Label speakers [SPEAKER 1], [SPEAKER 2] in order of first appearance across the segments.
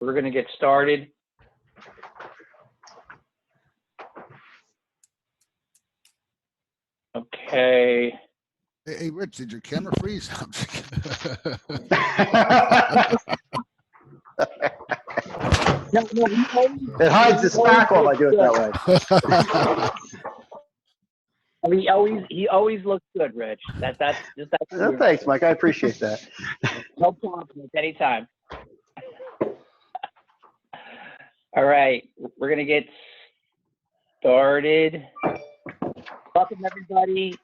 [SPEAKER 1] we're going to get started. Okay.
[SPEAKER 2] Hey, Rich, did your camera freeze?
[SPEAKER 3] It hides the spackle if I do it that
[SPEAKER 1] way. He always looks good, Rich. That's
[SPEAKER 3] No, thanks, Mike. I appreciate that.
[SPEAKER 1] No problem. Anytime. All right, we're gonna get started. Welcome everybody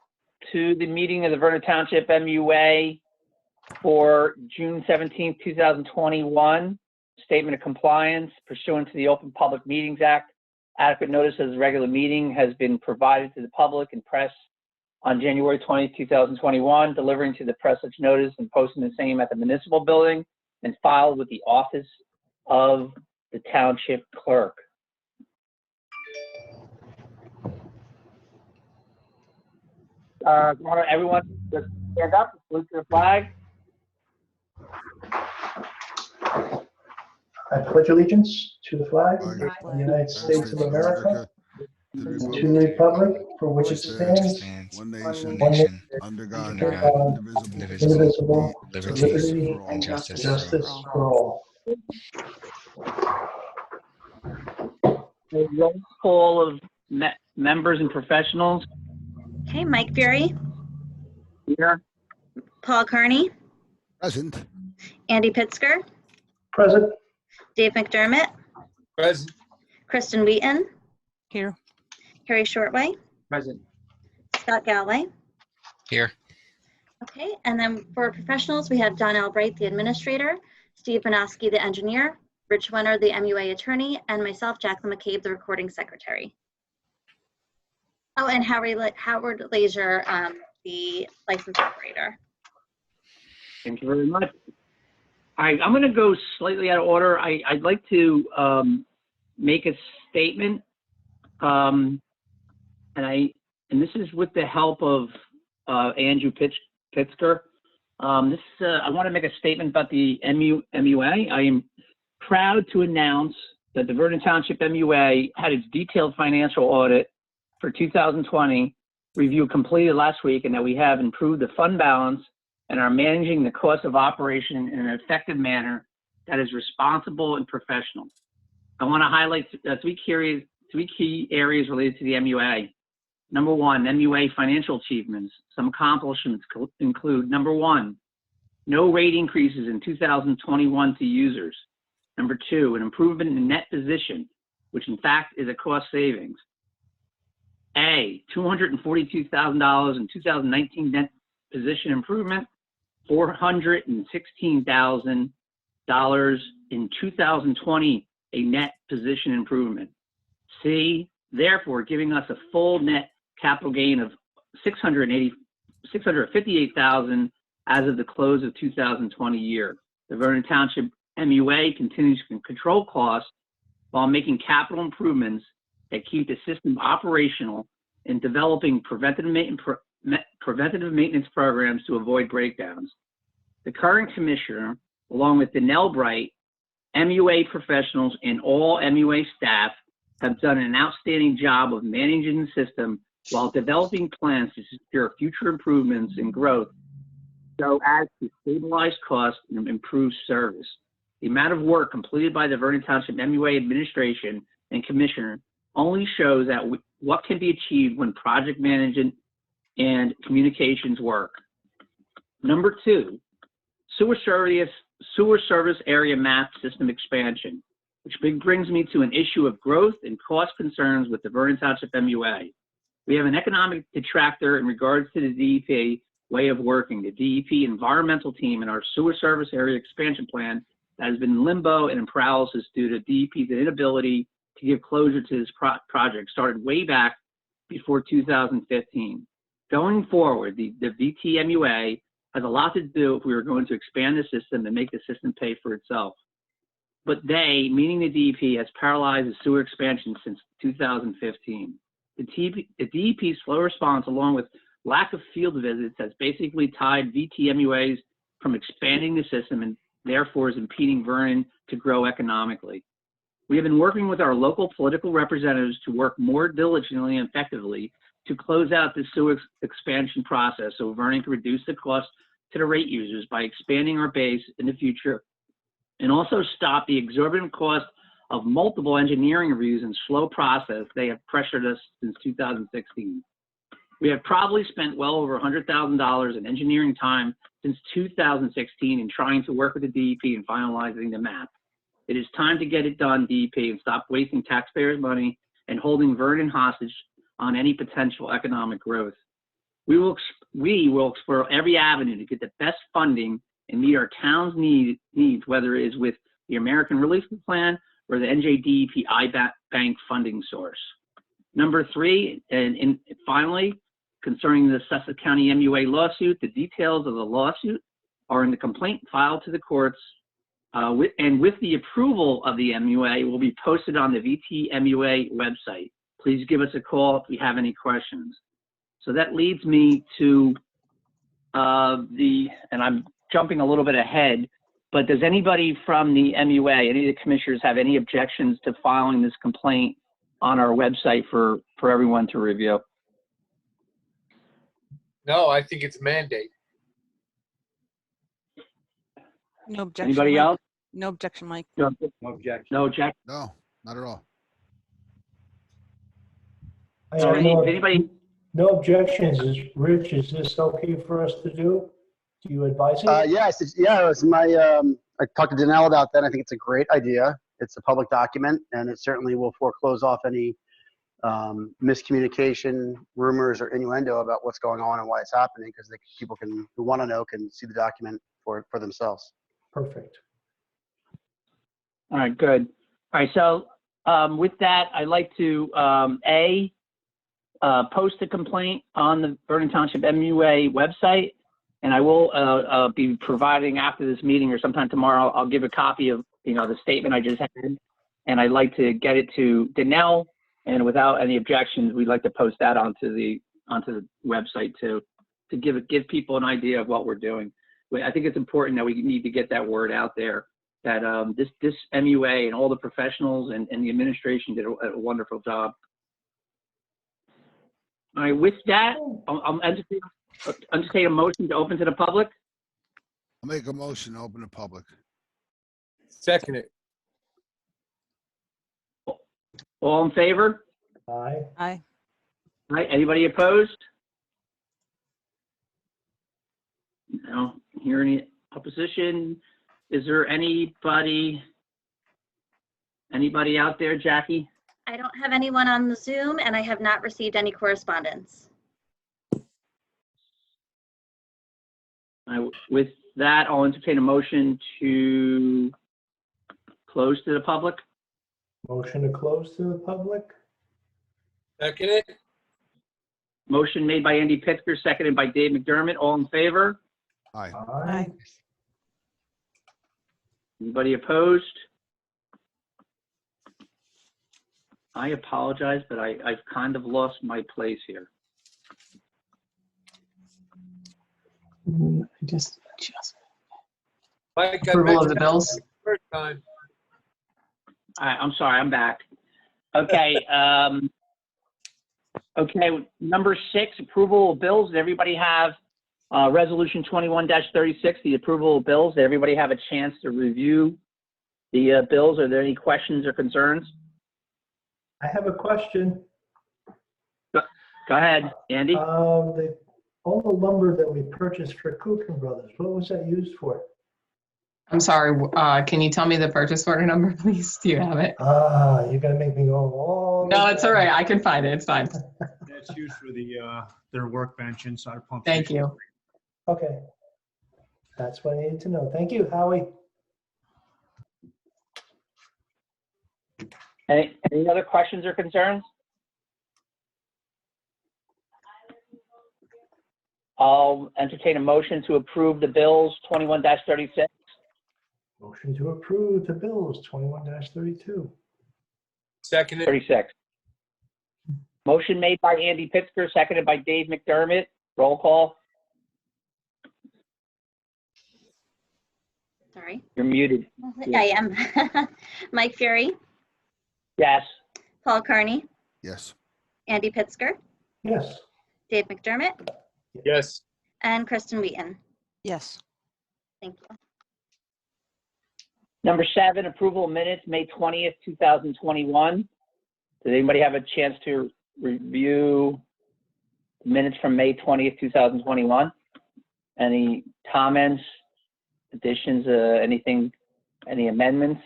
[SPEAKER 1] to the meeting of the Vernon Township MUA for June 17th, 2021. Statement of compliance pursuant to the Open Public Meetings Act. Adequate notice of the regular meeting has been provided to the public and press on January 20th, 2021, delivering to the press such notice and posting the same at the municipal building and filed with the office of the township clerk. Everyone, just stand up, salute to the flag.
[SPEAKER 4] I pledge allegiance to the flag of the United States of America, and to the republic for which it stands,
[SPEAKER 2] one nation, under God,
[SPEAKER 4] indivisible, with
[SPEAKER 5] liberty
[SPEAKER 4] liberty
[SPEAKER 5] and justice
[SPEAKER 4] for all.
[SPEAKER 1] A roll call of members and professionals.
[SPEAKER 6] Okay, Mike Fury,
[SPEAKER 1] Here.
[SPEAKER 6] Paul Carney,
[SPEAKER 2] Present.
[SPEAKER 6] Andy Pitzker,
[SPEAKER 4] Present.
[SPEAKER 6] Dave McDermott,
[SPEAKER 5] Present.
[SPEAKER 6] Kristen Wheaton,
[SPEAKER 7] Here.
[SPEAKER 6] Harry Shortway,
[SPEAKER 1] Present.
[SPEAKER 6] Scott Galway.
[SPEAKER 5] Here.
[SPEAKER 6] Okay, and then for professionals, we have Don Albright, the administrator, Steve Banoski, the engineer, Rich Wenner, the MUA attorney, and myself, Jacqueline McCabe, the recording secretary. Oh, and Howard Lazier, the license operator.
[SPEAKER 1] Thank you very much. I'm going to go slightly out of order. I'd like to make a statement, and this is with the help of Andrew Pitzker. I want to make a statement about the MUA. I am proud to announce that the Vernon Township MUA had its detailed financial audit for 2020 review completed last week, and that we have improved the fund balance and are managing the cost of operation in an effective manner that is responsible and professional. I want to highlight three key areas related to the MUA. Number one, MUA financial achievements. Some accomplishments include, number one, no rate increases in 2021 to users. Number two, an improvement in net position, which in fact is a cost savings. A, $242,000 in 2019 net position improvement, $416,000 in 2020, a net position improvement. C, therefore giving us a full net capital gain of $658,000 as of the close of 2020 year. The Vernon Township MUA continues to control costs while making capital improvements that keep the system operational and developing preventative maintenance programs to avoid breakdowns. The current commissioner, along with Danelle Bright, MUA professionals, and all MUA staff have done an outstanding job of managing the system while developing plans to secure future improvements and growth so as to stabilize costs and improve service. The amount of work completed by the Vernon Township MUA administration and commissioner only shows that what can be achieved when project management and communications work. Number two, sewer service area map system expansion, which brings me to an issue of growth and cost concerns with the Vernon Township MUA. We have an economic detractor in regards to the DEP way of working. The DEP environmental team and our sewer service area expansion plan that has been in limbo and in paralysis due to DEP's inability to give closure to this project started way back before 2015. Going forward, the VTMUA has a lot to do if we were going to expand the system and make the system pay for itself. But they, meaning the DEP, has paralyzed the sewer expansion since 2015. The DEP's slow response, along with lack of field visits, has basically tied VTMUAs from expanding the system and therefore is impeding Vernon to grow economically. We have been working with our local political representatives to work more diligently and effectively to close out the sewer expansion process so Vernon can reduce the cost to the rate users by expanding our base in the future, and also stop the exorbitant cost of multiple engineering reviews and slow process they have pressured us since 2016. We have probably spent well over $100,000 in engineering time since 2016 in trying to work with the DEP and finalizing the map. It is time to get it done, DEP, and stop wasting taxpayers' money and holding Vernon hostage on any potential economic growth. We will explore every avenue to get the best funding and meet our town's needs, whether it is with the American Relief Plan or the NJDEP iBank funding source. Number 3, and finally, concerning the Sussex County MUA lawsuit, the details of the lawsuit are in the complaint filed to the courts, and with the approval of the MUA will be posted on the VTMUA website. Please give us a call if you have any questions. So that leads me to and I'm jumping a little bit ahead, but does anybody from the MUA, any of the commissioners, have any objections to filing this complaint on our website for everyone to review?
[SPEAKER 5] No, I think it's a mandate.
[SPEAKER 7] No objection.
[SPEAKER 1] Anybody
[SPEAKER 7] Mike.
[SPEAKER 1] else?
[SPEAKER 7] No objection, Mike.
[SPEAKER 1] No
[SPEAKER 5] objection.
[SPEAKER 1] No objection?
[SPEAKER 2] No, not at all.
[SPEAKER 4] I
[SPEAKER 1] So
[SPEAKER 4] have no,
[SPEAKER 1] anybody?
[SPEAKER 4] no objections. Rich, is this okay for us to do? Do you advise it?
[SPEAKER 3] Yes, it's my, I talked to Danelle about that. I think it's a great idea. It's a public document, and it certainly will foreclose off any miscommunication, rumors, or innuendo about what's going on and why it's happening, because people who want to know can see the document for themselves.
[SPEAKER 4] Perfect.
[SPEAKER 1] All right, good. All right, so with that, I'd like to, post a complaint on the Vernon Township MUA website, and I will be providing after this meeting or sometime tomorrow, I'll give a copy of, the statement I just had, and I'd like to get it to Danelle, and without any objections, we'd like to post that onto the website too, to give people an idea of what we're doing. I think it's important that we need to get that word out there, that this MUA and all the professionals and the administration did a wonderful job. All right, with that, I'll entertain a motion to open to the public.
[SPEAKER 2] I'll make a motion to open the public.
[SPEAKER 5] Second it.
[SPEAKER 1] All in favor?
[SPEAKER 4] Aye.
[SPEAKER 7] Aye.
[SPEAKER 1] All right, anybody opposed? No, hear any opposition? Is there anybody out there, Jackie?
[SPEAKER 6] I don't have anyone on the Zoom, and I have not received any correspondence.
[SPEAKER 1] With that, I'll entertain a motion to close to the public.
[SPEAKER 4] Motion to close to the public?
[SPEAKER 5] Second it.
[SPEAKER 1] Motion made by Andy Pitker, seconded by Dave McDermott. All in favor?
[SPEAKER 2] Aye.
[SPEAKER 4] Aye.
[SPEAKER 1] Anybody opposed? I apologize, but I've kind of lost my place here.
[SPEAKER 5] Mike, I
[SPEAKER 8] Approval
[SPEAKER 5] bet
[SPEAKER 8] of the
[SPEAKER 5] you
[SPEAKER 8] bills.
[SPEAKER 5] first time.
[SPEAKER 1] All right, I'm sorry, I'm back. Okay, okay, number 6, approval of bills. Did everybody have Resolution 21-36, the approval of bills? Did everybody have a chance to review the bills? Are there any questions or concerns?
[SPEAKER 4] I have a question.
[SPEAKER 1] Go ahead, Andy.
[SPEAKER 4] All the lumber that we purchased for Cookin Brothers, what was that used for?
[SPEAKER 8] I'm sorry, can you tell me the purchase order number, please? Do you have it?
[SPEAKER 4] You're gonna make me go, oh.
[SPEAKER 8] No, it's all right. I can find it. It's fine.
[SPEAKER 9] That's used for their workbench inside a pump
[SPEAKER 8] Thank
[SPEAKER 9] station.
[SPEAKER 8] you.
[SPEAKER 4] Okay. That's what I needed to know. Thank you, Howie.
[SPEAKER 1] Any other questions or concerns? I'll entertain a motion to approve the bills 21-36.
[SPEAKER 4] Motion to approve the bills 21-32.
[SPEAKER 5] Second it.
[SPEAKER 1] 36. Motion made by Andy Pitsker, seconded by Dave McDermott. Roll call.
[SPEAKER 6] Sorry. sorry.
[SPEAKER 1] You're muted.
[SPEAKER 6] I am. Mike Fury,
[SPEAKER 1] Yes.
[SPEAKER 6] Paul Carney,
[SPEAKER 2] Yes.
[SPEAKER 6] Andy Pittsger,
[SPEAKER 4] Yes.
[SPEAKER 6] Dave McDermott,
[SPEAKER 5] Yes.
[SPEAKER 6] and Kristen Wheaton.
[SPEAKER 7] Yes.
[SPEAKER 6] Thank you.
[SPEAKER 1] Number 7, approval of minutes, May 20th, 2021. Did anybody have a chance to review minutes from May 20th, 2021? Any comments, additions, anything, any amendments?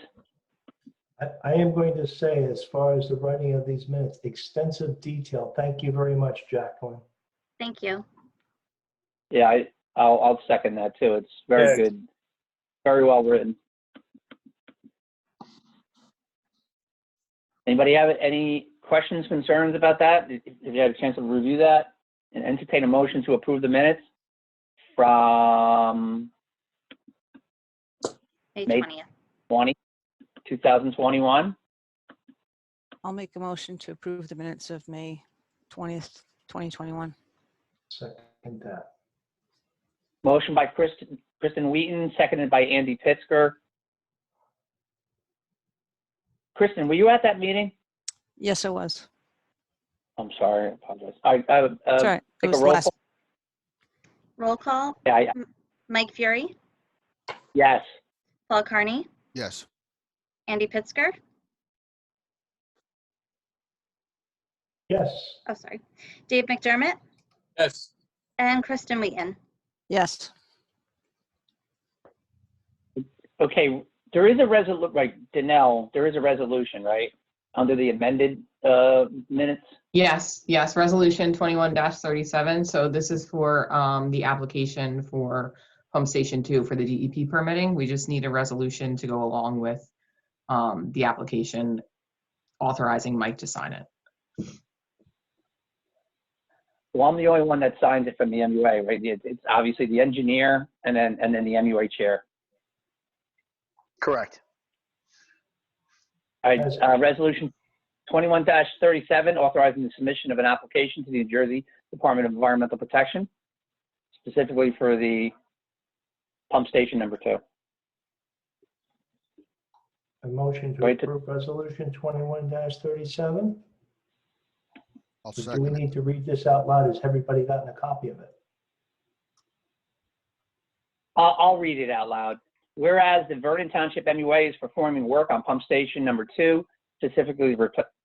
[SPEAKER 4] I am going to say, as far as the writing of these minutes, extensive detail. Thank you very much, Jacqueline.
[SPEAKER 6] Thank you.
[SPEAKER 1] Yeah, I'll second that too. It's very
[SPEAKER 5] Yes.
[SPEAKER 1] good, very well written. Anybody have any questions, concerns about that? If you had a chance to review that and entertain a motion to approve the minutes from
[SPEAKER 6] May
[SPEAKER 1] May
[SPEAKER 6] 20th.
[SPEAKER 1] 20, 2021.
[SPEAKER 7] I'll make a motion to approve the minutes of May 20th, 2021.
[SPEAKER 4] Second that.
[SPEAKER 1] Motion by Kristen Wheaton, seconded by Andy Pittsger. Kristen, were you at that meeting?
[SPEAKER 7] Yes, I was.
[SPEAKER 1] I'm sorry, I apologize.
[SPEAKER 7] It's all right. It
[SPEAKER 1] take
[SPEAKER 7] was
[SPEAKER 1] a roll
[SPEAKER 7] last.
[SPEAKER 1] call.
[SPEAKER 6] Roll call.
[SPEAKER 1] Yeah,
[SPEAKER 6] Mike Fury,
[SPEAKER 1] yes.
[SPEAKER 6] Paul Carney,
[SPEAKER 2] Yes.
[SPEAKER 6] Andy Pittsger.
[SPEAKER 4] Yes.
[SPEAKER 6] Oh, sorry. Dave McDermott
[SPEAKER 5] Yes.
[SPEAKER 6] and Kristen Wheaton.
[SPEAKER 7] Yes.
[SPEAKER 1] Okay, there is a resolution, right, Danelle, there is a resolution, right, under the amended minutes?
[SPEAKER 8] Yes, yes, resolution 21-37. So this is for the application for pump station 2 for the DEP permitting. We just need a resolution to go along with the application authorizing Mike to sign it.
[SPEAKER 1] Well, I'm the only one that signs it from the MUA, right? It's obviously the engineer and then the MUA chair.
[SPEAKER 3] Correct.
[SPEAKER 1] All right, resolution 21-37, authorizing the submission of an application to the New Jersey Department of Environmental Protection, specifically for the pump station number 2.
[SPEAKER 4] A motion to
[SPEAKER 1] Right.
[SPEAKER 4] approve resolution 21-37.
[SPEAKER 2] I'll
[SPEAKER 4] Do we
[SPEAKER 2] second it.
[SPEAKER 4] need to read this out loud? Has everybody gotten a copy of it?
[SPEAKER 1] I'll read it out loud. Whereas the Vernon Township MUA is performing work on pump station number 2, specifically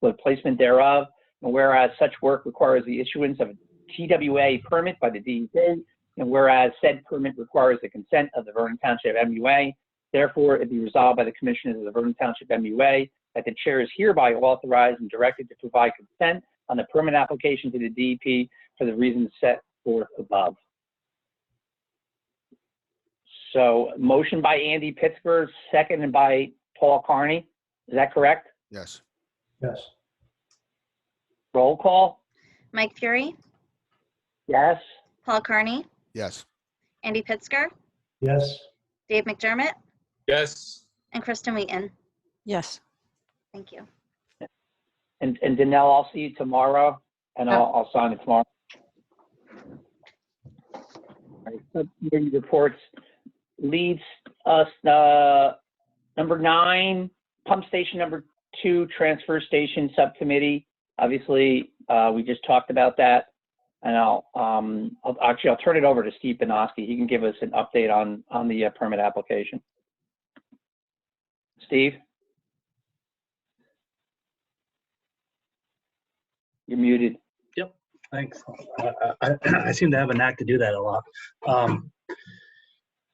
[SPEAKER 1] replacement thereof, and whereas such work requires the issuance of a TWA permit by the DEP, and whereas said permit requires the consent of the Vernon Township MUA, therefore it be resolved by the Commissioners of the Vernon Township MUA that the chair is hereby authorized and directed to provide consent on the permit application to the DEP for the reasons set forth above. So motion by Andy Pittsburgh, seconded by Paul Carney. Is that correct?
[SPEAKER 2] Yes.
[SPEAKER 4] Yes.
[SPEAKER 1] Roll call?
[SPEAKER 6] Mike Fury,
[SPEAKER 1] Yes.
[SPEAKER 6] Paul Carney,
[SPEAKER 2] Yes.
[SPEAKER 6] Andy Pittsger,
[SPEAKER 4] Yes.
[SPEAKER 6] Dave McDermott,
[SPEAKER 5] Yes.
[SPEAKER 6] and Kristen Wheaton.
[SPEAKER 7] Yes.
[SPEAKER 6] Thank you.
[SPEAKER 1] And Danelle, I'll see you tomorrow, and I'll sign it tomorrow. All right, subcommittee reports leads us, number 9, pump station number 2, transfer station subcommittee. Obviously, we just talked about that, and I'll turn it over to Steve Benoski. He can give us an update on the permit application. Steve? You're muted.
[SPEAKER 10] Thanks. I seem to have a knack to do that a lot.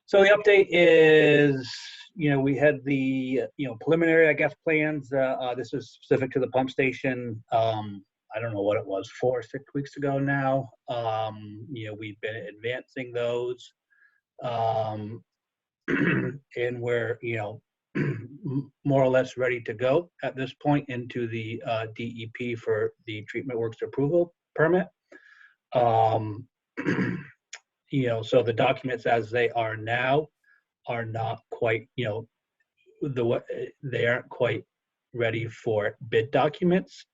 [SPEAKER 10] So the update is, we had the, preliminary, I guess, plans. This is specific to the pump station. I don't know what it was, 4 or 6 weeks ago now. We've been advancing those. And we're, more or less ready to go at this point into the DEP for the treatment works approval permit. So the documents as they are now are not quite, they aren't quite ready for bid documents.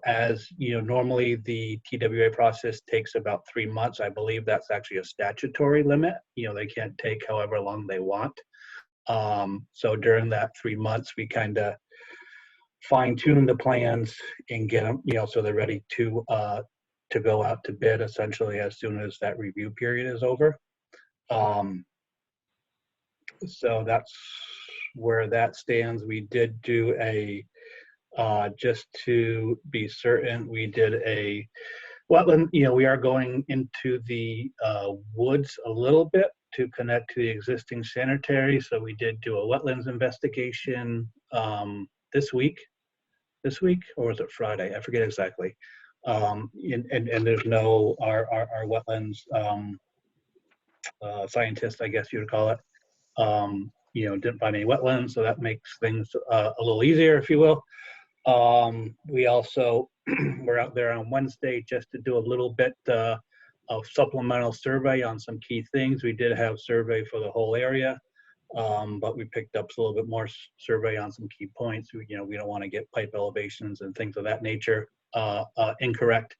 [SPEAKER 10] As normally the TWA process takes about 3 months. I believe that's actually a statutory limit. They can't take however long they want. So during that 3 months, we kind of fine tune the plans and get them, so they're ready to go out to bid essentially as soon as that review period is over. So that's where that stands. We did do just to be certain, we did a wetland, we are going into the woods a little bit to connect to the existing sanitary. So we did do a wetlands investigation this week, or was it Friday? I forget exactly. And there's no, our wetlands scientist, I guess you would call it, didn't find any wetlands, so that makes things a little easier, if you will. We also were out there on Wednesday just to do a little bit of supplemental survey on some key things. We did have survey for the whole area, but we picked up a little bit more survey on some key points. We don't want to get pipe elevations and things of that nature incorrect.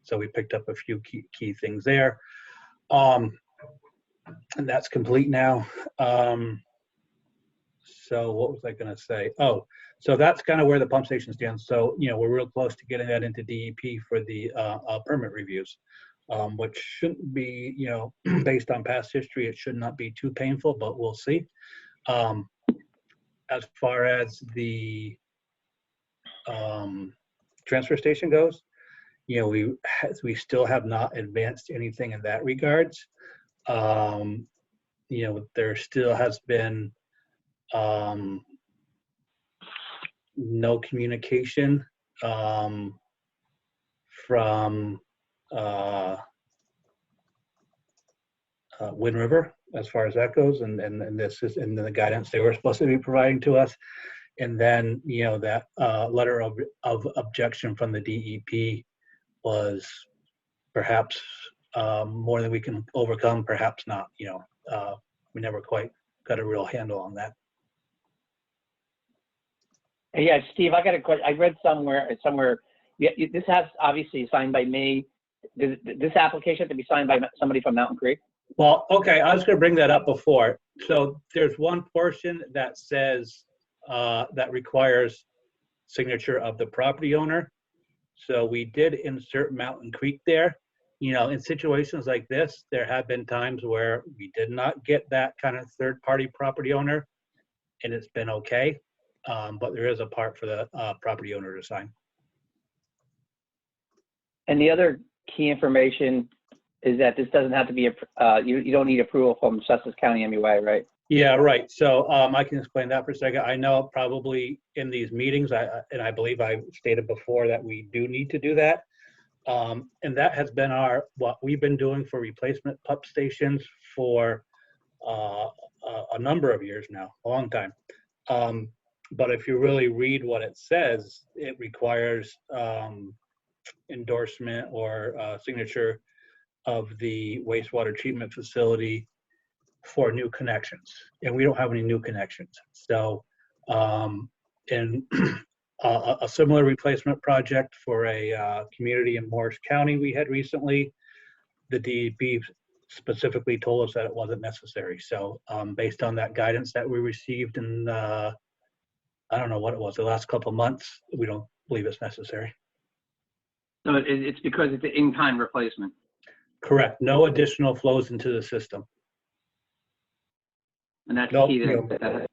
[SPEAKER 10] So we picked up a few key things there. And that's complete now. So what was I going to say? Oh, so that's kind of where the pump station stands. So, we're real close to getting that into DEP for the permit reviews, which shouldn't be, based on past history, it should not be too painful, but we'll see. As far as the transfer station goes, we still have not advanced anything in that regards. There still has been no communication from Wind River as far as that goes, and this is in the guidance they were supposed to be providing to us. And then that letter of objection from the DEP was perhaps more than we can overcome, perhaps not. We never quite got a real handle on that.
[SPEAKER 1] Yeah, Steve, I got a question. I read somewhere, this has obviously signed by me. Does this application have to be signed by somebody from Mountain Creek?
[SPEAKER 10] Well, okay, I was going to bring that up before. So there's one portion that says that requires signature of the property owner. So we did insert Mountain Creek there. In situations like this, there have been times where we did not get that kind of third-party property owner, and it's been okay. But there is a part for the property owner to sign.
[SPEAKER 1] And the other key information is that this doesn't have to be, you don't need approval from Sussex County MUA, right?
[SPEAKER 10] Yeah, right. So I can explain that for a second. I know probably in these meetings, and I believe I stated before that we do need to do that. And that has been what we've been doing for replacement pump stations for a number of years now, a long time. But if you really read what it says, it requires endorsement or signature of the wastewater treatment facility for new connections. And we don't have any new connections. So in a similar replacement project for a community in Morris County we had recently, the DEP specifically told us that it wasn't necessary. So based on that guidance that we received in, I don't know what it was, the last couple of months, we don't believe it's necessary.
[SPEAKER 1] So it's because it's an in-kind replacement.
[SPEAKER 10] Correct. No additional flows into the system.
[SPEAKER 1] And that's
[SPEAKER 10] Nope,
[SPEAKER 1] key that
[SPEAKER 10] no.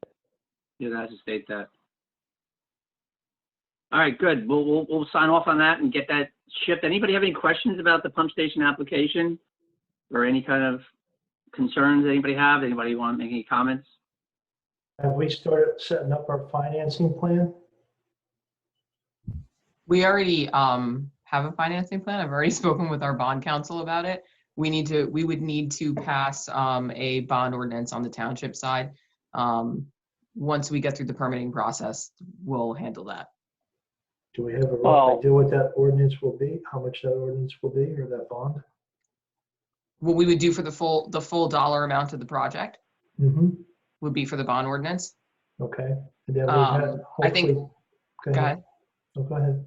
[SPEAKER 1] you guys state that. All right, good. We'll sign off on that and get that shipped. Anybody have any questions about the pump station application or any kind of concerns anybody have? Anybody want to make any comments?
[SPEAKER 4] Have we started setting up our financing plan?
[SPEAKER 8] We already have a financing plan. I've already spoken with our bond counsel about it. We would need to pass a bond ordinance on the township side. Once we get through the permitting process, we'll handle that.
[SPEAKER 4] Do we have a rough idea what that ordinance will be? How much that ordinance will be, or that bond?
[SPEAKER 8] What we would do for the full dollar amount of the project would be for the bond ordinance.
[SPEAKER 4] Okay. And then we had
[SPEAKER 8] I think.
[SPEAKER 4] hopefully.
[SPEAKER 8] Go ahead.
[SPEAKER 4] Oh, go ahead.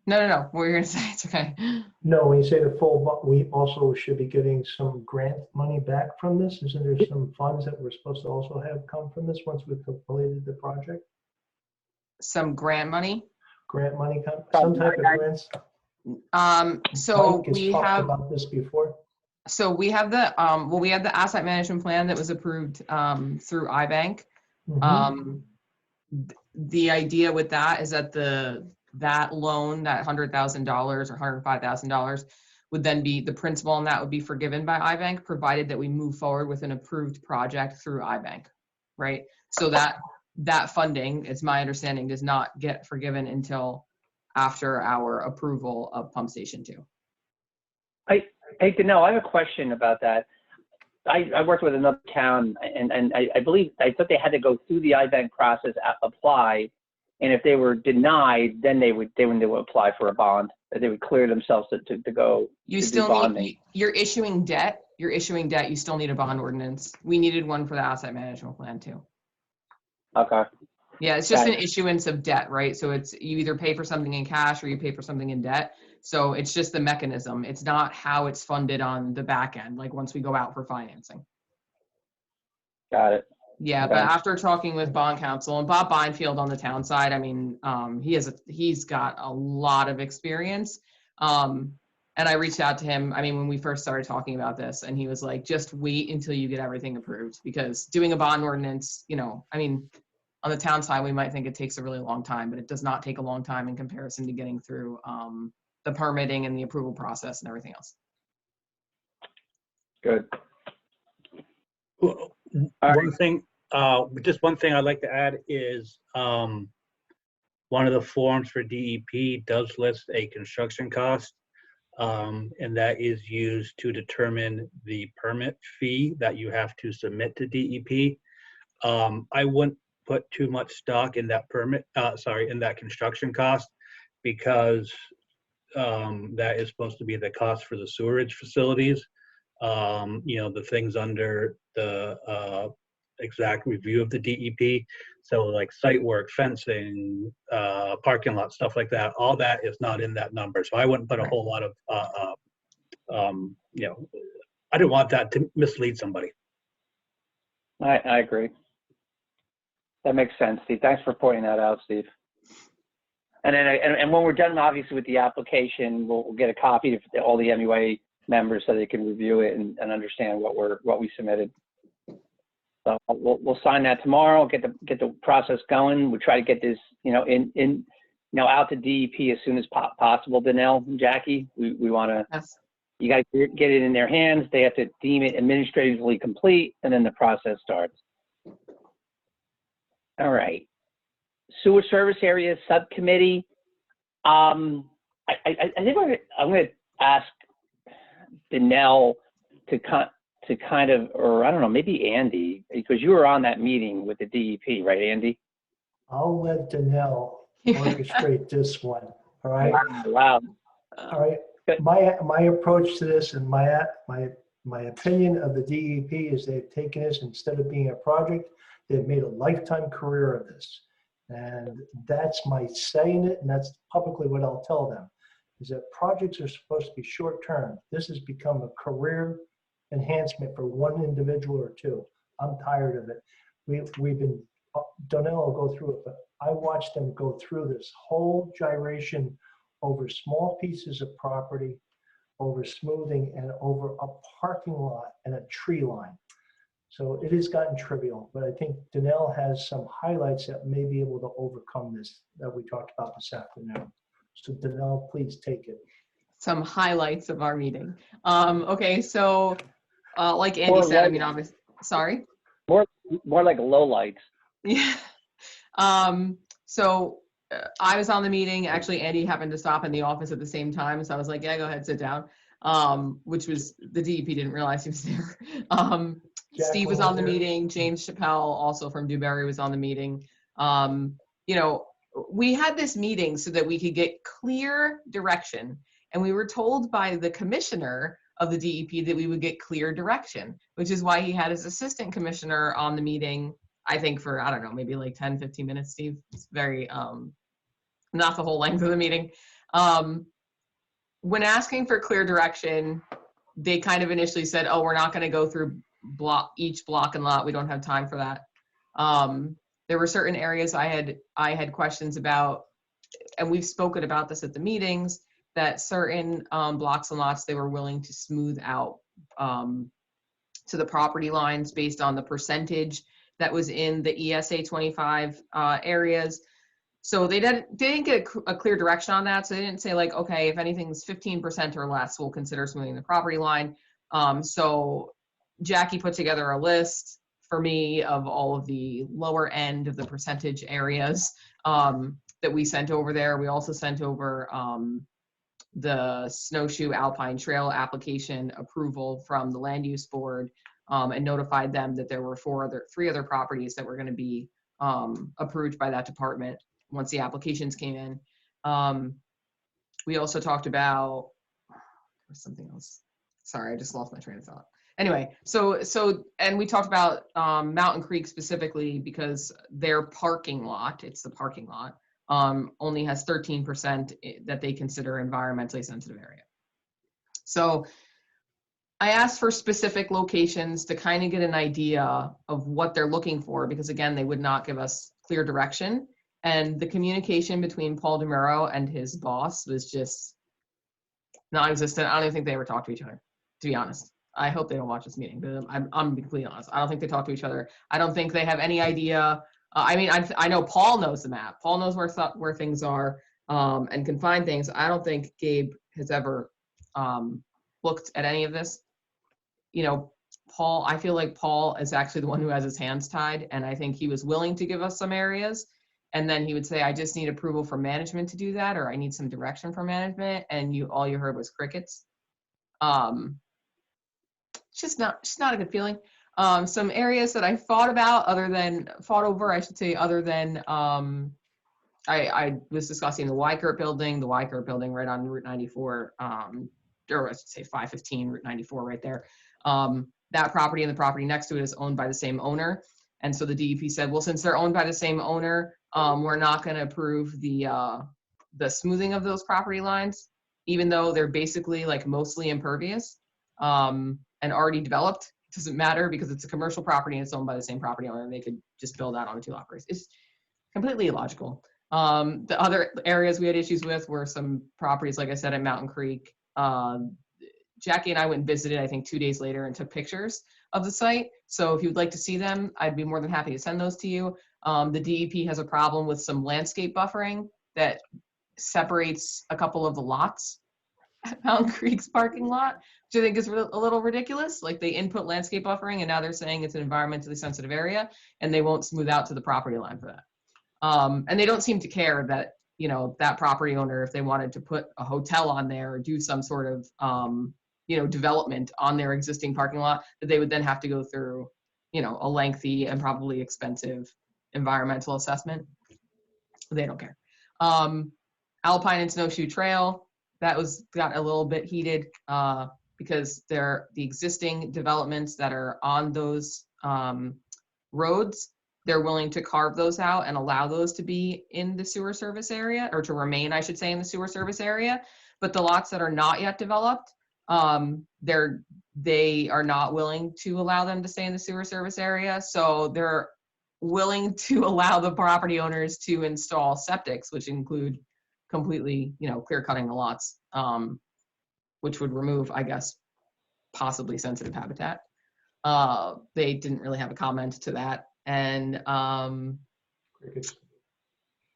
[SPEAKER 8] No. What were you gonna say? It's okay.
[SPEAKER 4] No, when you say the full, we also should be getting some grant money back from this. Isn't there some funds that we're supposed to also have come from this once we've completed the project?
[SPEAKER 8] Some grant money.
[SPEAKER 4] Grant money, some type of grants?
[SPEAKER 8] So
[SPEAKER 4] Mike has
[SPEAKER 8] we
[SPEAKER 4] talked
[SPEAKER 8] have,
[SPEAKER 4] about this before.
[SPEAKER 8] so we have the, well, we have the asset management plan that was approved through iBank.
[SPEAKER 4] Mhm.
[SPEAKER 8] The idea with that is that that loan, that $100,000 or $105,000 would then be, the principal on that would be forgiven by iBank, provided that we move forward with an approved project through iBank, right? So that funding, it's my understanding, does not get forgiven until after our approval of Pump Station 2.
[SPEAKER 1] Hey, Danelle, I have a question about that. I worked with another town, and I believe, I thought they had to go through the iBank process, apply, and if they were denied, then they would apply for a bond, that they would clear themselves to go
[SPEAKER 8] You
[SPEAKER 1] to
[SPEAKER 8] still
[SPEAKER 1] do bonding.
[SPEAKER 8] you're issuing debt, you still need a bond ordinance. We needed one for the asset management plan too.
[SPEAKER 1] Okay.
[SPEAKER 8] Yeah, it's just
[SPEAKER 1] Got
[SPEAKER 8] an issuance of debt, right? So it's, you either pay for something in cash or you pay for something in debt. So it's just the mechanism. It's not how it's funded on the back end, like once we go out for financing.
[SPEAKER 1] Got it.
[SPEAKER 8] Yeah,
[SPEAKER 1] Okay.
[SPEAKER 8] but after talking with bond counsel and Bob Beinfield on the town side, I mean, he's got a lot of experience. And I reached out to him, I mean, when we first started talking about this, and he was like, just wait until you get everything approved, because doing a bond ordinance, you know, I mean, on the town side, we might think it takes a really long time, but it does not take a long time in comparison to getting through the permitting and the approval process and everything else.
[SPEAKER 1] Good.
[SPEAKER 10] Well, one thing, just one thing I'd like to add is one of the forms for DEP does list a construction cost, and that is used to determine the permit fee that you have to submit to DEP. I wouldn't put too much stock in that in that construction cost, because that is supposed to be the cost for the sewerage facilities. You know, the things under the exact review of the DEP. So like site work, fencing, parking lot, stuff like that, all that is not in that number. So I wouldn't put a whole lot of, you know, I didn't want that to mislead somebody.
[SPEAKER 1] I agree. That makes sense, Steve. Thanks for pointing that out, Steve. And then, and when we're done, obviously, with the application, we'll get a copy to all the MUA members so they can review it and understand what we submitted. So we'll sign that tomorrow. Get the process going. We'll try to get this, you know, out to DEP as soon as possible. Danelle and Jackie, we want to.
[SPEAKER 8] Yes.
[SPEAKER 1] You got to get it in their hands. They have to deem it administratively complete, and then the process starts. All right. Sewer Service Area Subcommittee. I think I'm going to ask Danelle to kind of, or I don't know, maybe Andy, because you were on that meeting with the DEP, right, Andy?
[SPEAKER 4] I'll let Danelle orchestrate this one, all right?
[SPEAKER 1] Wow.
[SPEAKER 4] All right, my approach to this and my opinion of the DEP is they've taken this, instead of being a project, they've made a lifetime career of this. And that's my saying it, and that's publicly what I'll tell them, is that projects are supposed to be short-term. This has become a career enhancement for one individual or two. I'm tired of it. We've been, Donnell will go through it, but I watched them go through this whole gyration over small pieces of property, over smoothing, and over a parking lot and a tree line. So it has gotten trivial, but I think Danelle has some highlights that may be able to overcome this that we talked about this afternoon. So Danelle, please take it.
[SPEAKER 8] Some highlights of our meeting. Okay, so like Andy said, I mean, obviously, sorry.
[SPEAKER 1] More like lowlights.
[SPEAKER 8] Yeah. So I was on the meeting. Actually, Andy happened to stop in the office at the same time, so I was like, "Yeah, go ahead, sit down." Which was, the DEP didn't realize he was there. Steve was on the meeting. James Chappelle, also from Dewberry, was on the meeting. You know, we had this meeting so that we could get clear direction, and we were told by the commissioner of the DEP that we would get clear direction, which is why he had his assistant commissioner on the meeting, I think for, I don't know, maybe like 10, 15 minutes, Steve. It's very, not the whole length of the meeting. When asking for clear direction, they kind of initially said, oh, we're not going to go through each block and lot. We don't have time for that. There were certain areas I had questions about, and we've spoken about this at the meetings, that certain blocks and lots they were willing to smooth out to the property lines based on the percentage that was in the ESA 25 areas. So they didn't get a clear direction on that. So they didn't say like, okay, if anything's 15% or less, we'll consider smoothing the property line. So Jackie put together a list for me of all of the lower end of the percentage areas that we sent over there. We also sent over the Snowshoe Alpine Trail application approval from the Land Use Board, and notified them that there were three other properties that were going to be approved by that department once the applications came in. We also talked about something else. Sorry, I just lost my train of thought. Anyway, and we talked about Mountain Creek specifically because their parking lot, it's the parking lot, only has 13% that they consider environmentally sensitive area. So I asked for specific locations to kind of get an idea of what they're looking for, because again, they would not give us clear direction. And the communication between Paul DeMuro and his boss was just non-existent. I don't even think they ever talked to each other, to be honest. I hope they don't watch this meeting, but I'm gonna be completely honest. I don't think they talk to each other. I don't think they have any idea. I mean, I know Paul knows the map. Paul knows where things are and can find things. I don't think Gabe has ever looked at any of this. You know, Paul, I feel like Paul is actually the one who has his hands tied, and I think he was willing to give us some areas, and then he would say, I just need approval from management to do that, or I need some direction from management, and all you heard was crickets. It's just not a good feeling. Some areas that I thought over, other than I was discussing the Wykert building right on Route 94, or I should say 515 Route 94 right there. That property and the property next to it is owned by the same owner. And so the DEP said, well, since they're owned by the same owner, we're not going to approve the smoothing of those property lines, even though they're basically like mostly impervious and already developed. It doesn't matter because it's a commercial property and it's owned by the same property owner, and they could just build that on 2 lot race. It's completely illogical. The other areas we had issues with were some properties, like I said, at Mountain Creek. Jackie and I went and visited, I think 2 days later, and took pictures of the site. So if you would like to see them, I'd be more than happy to send those to you. The DEP has a problem with some landscape buffering that separates a couple of the lots at Mountain Creek's parking lot, which I think is a little ridiculous. Like, they input landscape buffering and now they're saying it's an environmentally sensitive area and they won't smooth out to the property line for that. And they don't seem to care that, you know, that property owner, if they wanted to put a hotel on there or do some sort of, you know, development on their existing parking lot, that they would then have to go through, you know, a lengthy and probably expensive environmental assessment. They don't care. Alpine and Snowshoe Trail, that got a little bit heated because the existing developments that are on those roads, they're willing to carve those out and allow those to be in the sewer service area, or to remain, I should say, in the sewer service area. But the lots that are not yet developed, they are not willing to allow them to stay in the sewer service area. So they're willing to allow the property owners to install septics, which include completely, you know, clear cutting the lots, which would remove, I guess, possibly sensitive habitat. They didn't really have a comment to that. And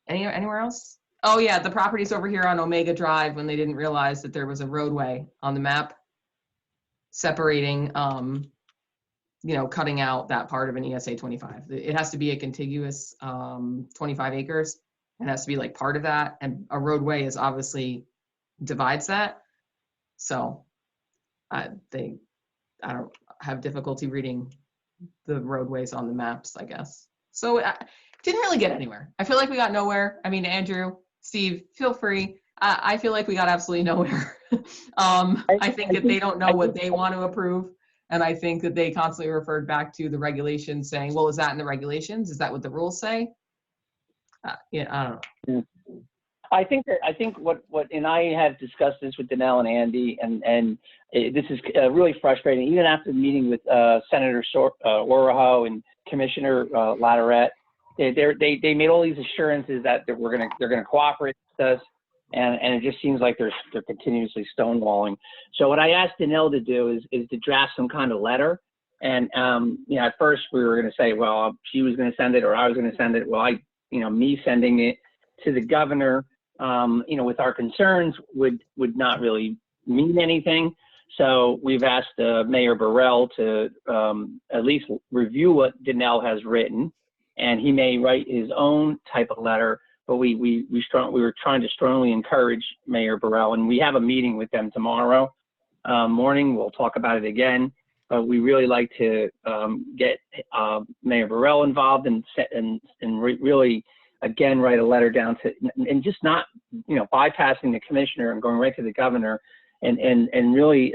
[SPEAKER 8] anywhere else? Oh yeah, the properties over here on Omega Drive, when they didn't realize that there was a roadway on the map separating, you know, cutting out that part of an ESA 25. It has to be a contiguous 25 acres. It has to be like part of that, and a roadway is obviously divides that. So I don't have difficulty reading the roadways on the maps, I guess. So I didn't really get anywhere. I feel like we got nowhere. I mean, Andrew, Steve, feel free. I feel like we got absolutely nowhere. I think that they don't know what they want to approve. And I think that they constantly referred back to the regulations saying, well, is that in the regulations? Is that what the rules say? Yeah, I don't know.
[SPEAKER 1] I think what and I have discussed this with Danelle and Andy, and this is really frustrating. Even after the meeting with Senator Oroho and Commissioner Latorette, they made all these assurances that they're gonna cooperate with us, and it just seems like they're continuously stonewalling. So what I asked Danelle to do is to draft some kind of letter. And at first we were going to say, well, she was going to send it or I was going to send it. Well, me sending it to the governor, with our concerns would not really mean anything. So we've asked Mayor Burrell to at least review what Danelle has written, and he may write his own type of letter. But we were trying to strongly encourage Mayor Burrell, and we have a meeting with them tomorrow morning. We'll talk about it again. But we really like to get Mayor Burrell involved and really, again, write a letter down to, and just not, bypassing the commissioner and going right to the governor and really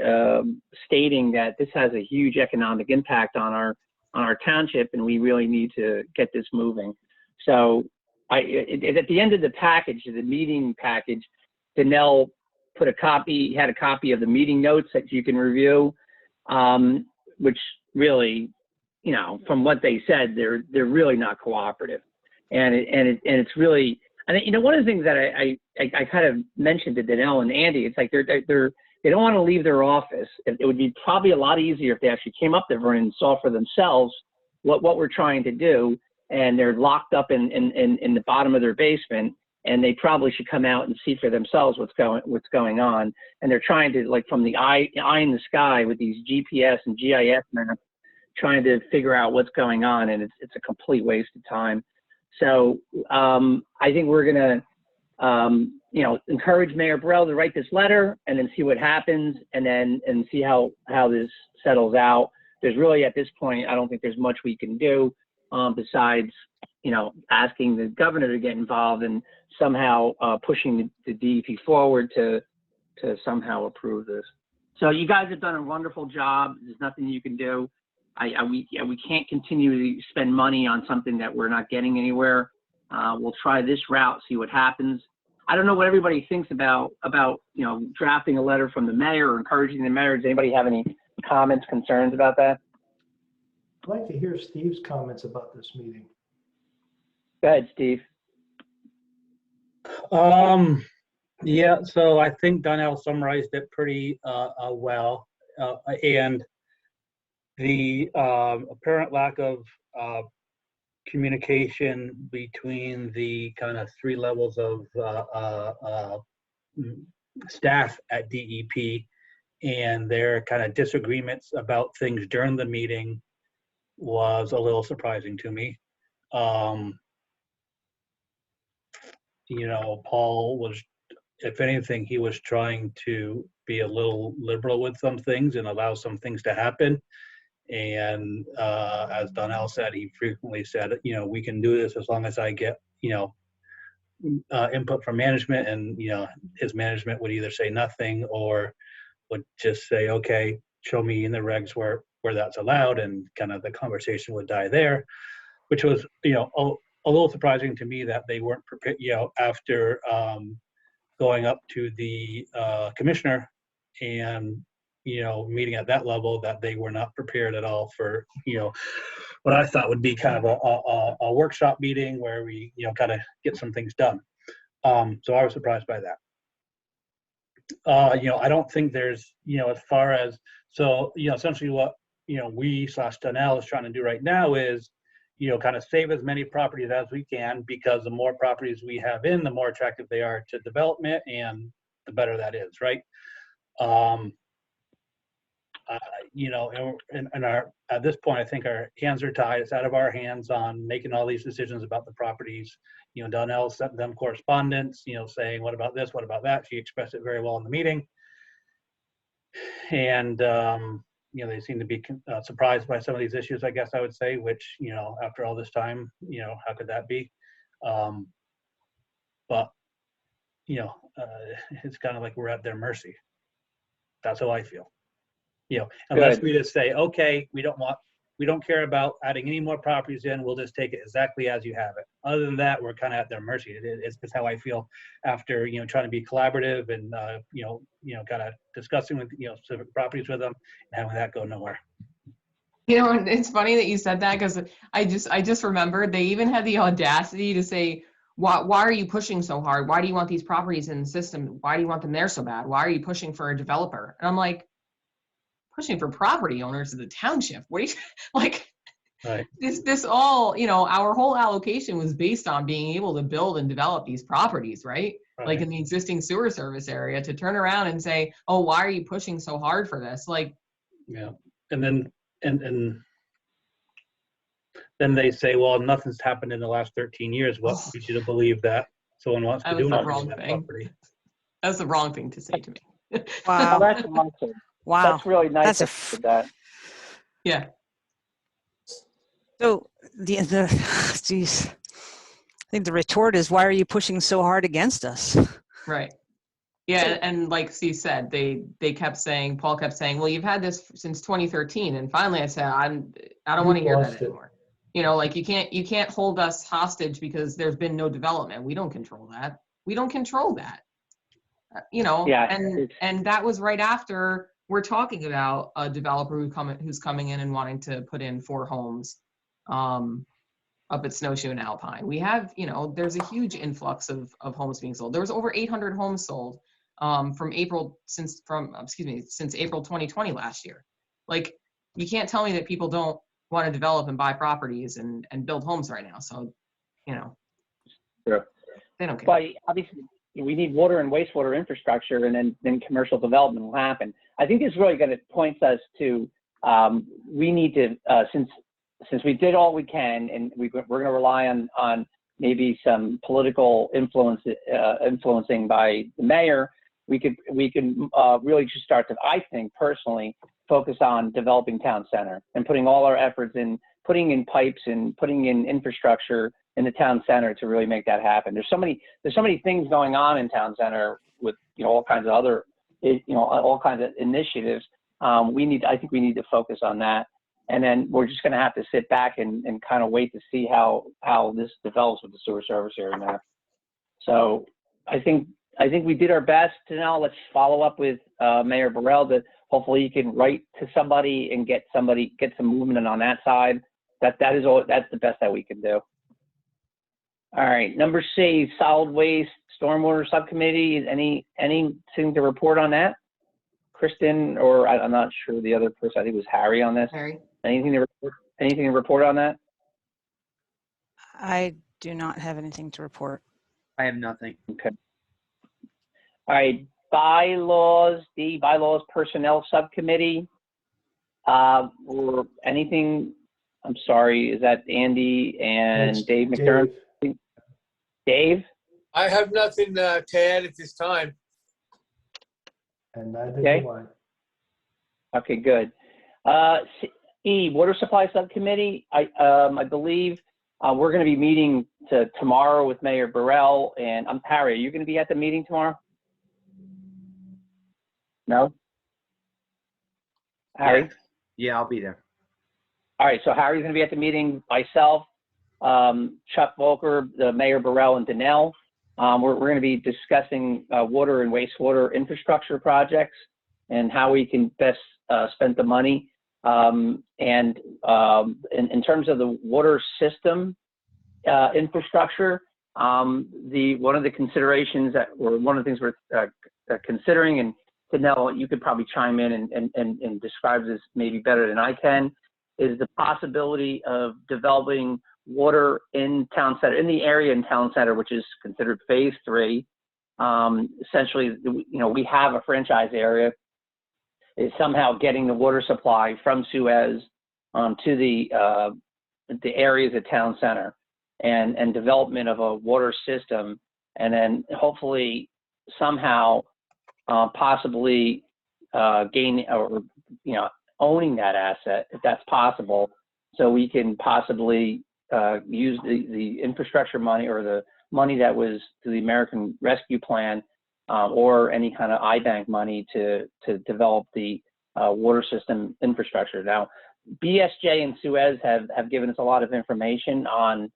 [SPEAKER 1] stating that this has a huge economic impact on our township, and we really need to get this moving. So at the end of the package, the meeting package, Danelle had a copy of the meeting notes that you can review. Which really, from what they said, they're really not cooperative, and it's really, I think, one of the things that I kind of mentioned to Danelle and Andy, it's like they don't want to leave their office. It would be probably a lot easier if they actually came up there and saw for themselves what we're trying to do, and they're locked up in the bottom of their basement. And they probably should come out and see for themselves what's going on. And they're trying to, like, from the eye in the sky with these GPS and GIS maps, trying to figure out what's going on, and it's a complete waste of time. So I think we're gonna, encourage Mayor Burrell to write this letter, and then see what happens, and see how this settles out. There's really, at this point, I don't think there's much we can do besides, asking the governor to get involved and somehow pushing the DEP forward to somehow approve this. So you guys have done a wonderful job. There's nothing you can do. We can't continue to spend money on something that we're not getting anywhere. We'll try this route, see what happens. I don't know what everybody thinks about drafting a letter from the mayor or encouraging the mayor. Does anybody have any comments, concerns about that?
[SPEAKER 4] I'd like to hear Steve's comments about this meeting.
[SPEAKER 1] Go ahead, Steve.
[SPEAKER 10] Yeah, so I think Donnell summarized it pretty well, and the apparent lack of communication between the kind of three levels of staff at DEP and their kind of disagreements about things during the meeting was a little surprising to me. Paul was, if anything, he was trying to be a little liberal with some things and allow some things to happen. And as Donnell said, he frequently said, we can do this as long as I get, input from management. And, his management would either say nothing or would just say, okay, show me in the regs where that's allowed. And kind of the conversation would die there, which was, a little surprising to me that they weren't prepared, after going up to the commissioner and, meeting at that level, that they were not prepared at all for, what I thought would be kind of a workshop meeting where we, kind of get some things done. So I was surprised by that. I don't think there's, as far as, so, essentially what, we/Donnell is trying to do right now is, kind of save as many properties as we can, because the more properties we have the more attractive they are to development, and the better that is, right? And at this point, I think our hands are tied. It's out of our hands on making all these decisions about the properties. Donnell sent them correspondence, saying, what about this? What about that? She expressed it very well in the meeting. And, they seem to be surprised by some of these issues, I guess I would say, which, after all this time, how could that be? But, it's kind of like we're at their mercy. That's how I feel. Unless we just say, okay, we don't care about adding any more properties in, we'll just take it exactly as you have it. Other than that, we're kind of at their mercy. It's just how I feel after, trying to be collaborative and, kind of discussing with, specific properties with them and having that go nowhere.
[SPEAKER 8] And it's funny that you said that, because I just remembered they even had the audacity to say, why are you pushing so hard? Why do you want these properties in the system? Why do you want them there so bad? Why are you pushing for a developer? And I'm like, pushing for property owners of the township. What are you like?
[SPEAKER 10] Right.
[SPEAKER 8] This all, our whole allocation was based on being able to build and develop these properties, right? Like in the existing sewer service area, to turn around and say, oh, why are you pushing so hard for this? Like,
[SPEAKER 10] Yeah. And then, and then they say, well, nothing's happened in the last 13 years. What leads you to believe that someone wants to
[SPEAKER 8] that
[SPEAKER 10] do
[SPEAKER 8] was the
[SPEAKER 10] nothing
[SPEAKER 8] wrong
[SPEAKER 10] on that
[SPEAKER 8] thing.
[SPEAKER 10] property?
[SPEAKER 8] That's the wrong thing to say to me.
[SPEAKER 1] Well,
[SPEAKER 7] Wow.
[SPEAKER 1] that's awesome.
[SPEAKER 7] Wow.
[SPEAKER 1] That's really nice.
[SPEAKER 7] That's a
[SPEAKER 1] that you did that.
[SPEAKER 8] Yeah.
[SPEAKER 7] So geez, I think the retort is, why are you pushing so hard against us?
[SPEAKER 8] Right. Yeah, and like Steve said, Paul kept saying, well, you've had this since 2013, and finally I said, I don't want to hear that anymore. Like you can't hold us hostage because there's been no development. We don't control that.
[SPEAKER 1] Yeah,
[SPEAKER 8] and that was right after we're talking about a developer who's coming in and wanting to put in 4 homes up at Snowshoe and Alpine. We have, there's a huge influx of homes being sold. There was over 800 homes sold since April 2020 last year. Like, you can't tell me that people don't want to develop and buy properties and build homes right now. So,
[SPEAKER 1] Sure.
[SPEAKER 8] They don't care.
[SPEAKER 1] But obviously, we need water and wastewater infrastructure, and then commercial development will happen. I think this really going to points us to we need to since we did all we can, and we're going to rely on maybe some political influencing by the mayor. We can really just start to, I think personally, focus on developing town center and putting all our efforts in putting in pipes and putting in infrastructure in the town center to really make that happen. There's so many things going on in town center with all kinds of other all kinds of initiatives. I think we need to focus on that, and then we're just going to have to sit back and kind of wait to see how this develops with the sewer service area map. So I think we did our best. Now let's follow up with Mayor Burrell that hopefully you can write to somebody and get some movement on that side. That's the best that we can do. All right, number C, solid waste stormwater subcommittee. Anything to report on that? Kristen, or I'm not sure the other person. I think it was Harry on this.
[SPEAKER 8] Harry?
[SPEAKER 1] Anything to report on that?
[SPEAKER 7] I do not have anything to report.
[SPEAKER 2] I have nothing.
[SPEAKER 1] Okay. All right, bylaws, the bylaws personnel subcommittee. Or anything, I'm sorry, is that Andy and
[SPEAKER 4] It's
[SPEAKER 1] Dave McDermott? Dave?
[SPEAKER 5] I have nothing to add at this time.
[SPEAKER 4] And neither
[SPEAKER 1] Okay.
[SPEAKER 4] do I.
[SPEAKER 1] Okay, good. E, water supply subcommittee. I believe we're going to be meeting tomorrow with Mayor Burrell, and Harry, are you going to be at the meeting tomorrow? No? Harry?
[SPEAKER 2] Yeah, I'll be there.
[SPEAKER 1] All right, so Harry's going to be at the meeting, myself, Chuck Volker, the Mayor Burrell, and Danelle. We're going to be discussing water and wastewater infrastructure projects and how we can best spend the money. And in terms of the water system infrastructure, one of the considerations one of the things we're considering, and Danelle, you could probably chime in and describe this maybe better than I can, is the possibility of developing water in town center, in the area in town center, which is considered phase 3. Essentially, we have a franchise area, is somehow getting the water supply from Suez to the areas at town center, and development of a water system, and then hopefully somehow possibly gain or owning that asset if that's possible, so we can possibly use the infrastructure money or the money that was to the American Rescue Plan or any kind of IBank money to develop the water system infrastructure. Now, BSJ and Suez have given us a lot of information on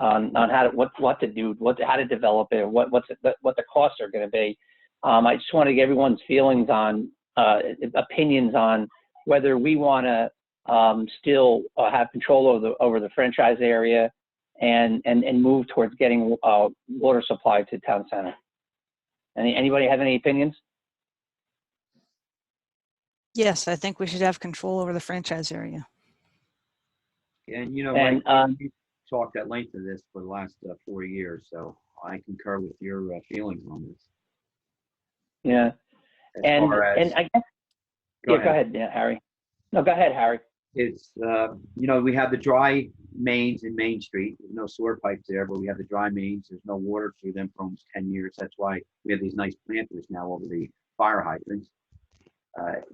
[SPEAKER 1] on how to, what to do, how to develop it, what the costs are going to be. I just want to get everyone's feelings on, opinions on whether we want to still have control over the franchise area and move towards getting water supply to town center. Anybody have any opinions?
[SPEAKER 7] Yes, I think we should have control over the franchise area.
[SPEAKER 2] And, you know,
[SPEAKER 1] And,
[SPEAKER 2] Mike, we talked at length of this for the last 4 years, so I concur with your feelings on this.
[SPEAKER 1] Yeah.
[SPEAKER 2] As
[SPEAKER 1] And
[SPEAKER 2] far as,
[SPEAKER 1] I guess, go ahead, yeah, Harry. No, go ahead, Harry.
[SPEAKER 2] it's, you know, we have the dry mains in Main Street. There's no sewer pipes there, but we have the dry mains. There's no water through them for almost 10 years. That's why we have these nice planters now over the fire hydrants.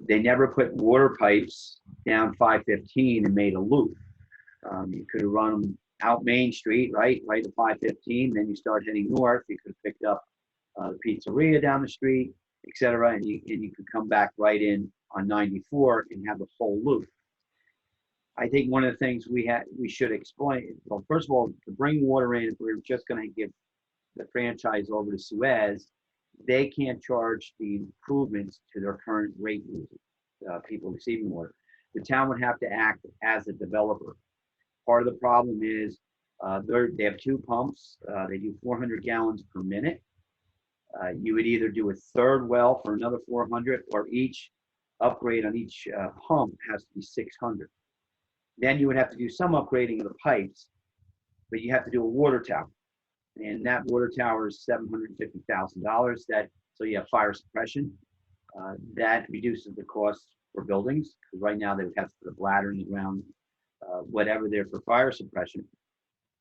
[SPEAKER 2] They never put water pipes down 515 and made a loop. You could have run them out Main Street, right to 515. Then you start heading north. You could have picked up the pizzeria down the street, etc., and you could come back right in on 94 and have the full loop. I think one of the things we should explain. Well, first of all, to bring water in, if we're just going to give the franchise over to Suez, they can't charge the improvements to their current rate users, people receiving water. The town would have to act as a developer. Part of the problem is they have 2 pumps. They do 400 gallons per minute. You would either do a third well for another 400, or each upgrade on each pump has to be 600. Then you would have to do some upgrading of the pipes, but you have to do a water tower. And that water tower is $750,000. So you have fire suppression. That reduces the cost for buildings, because right now they would have to put a bladder in the ground, whatever there for fire suppression.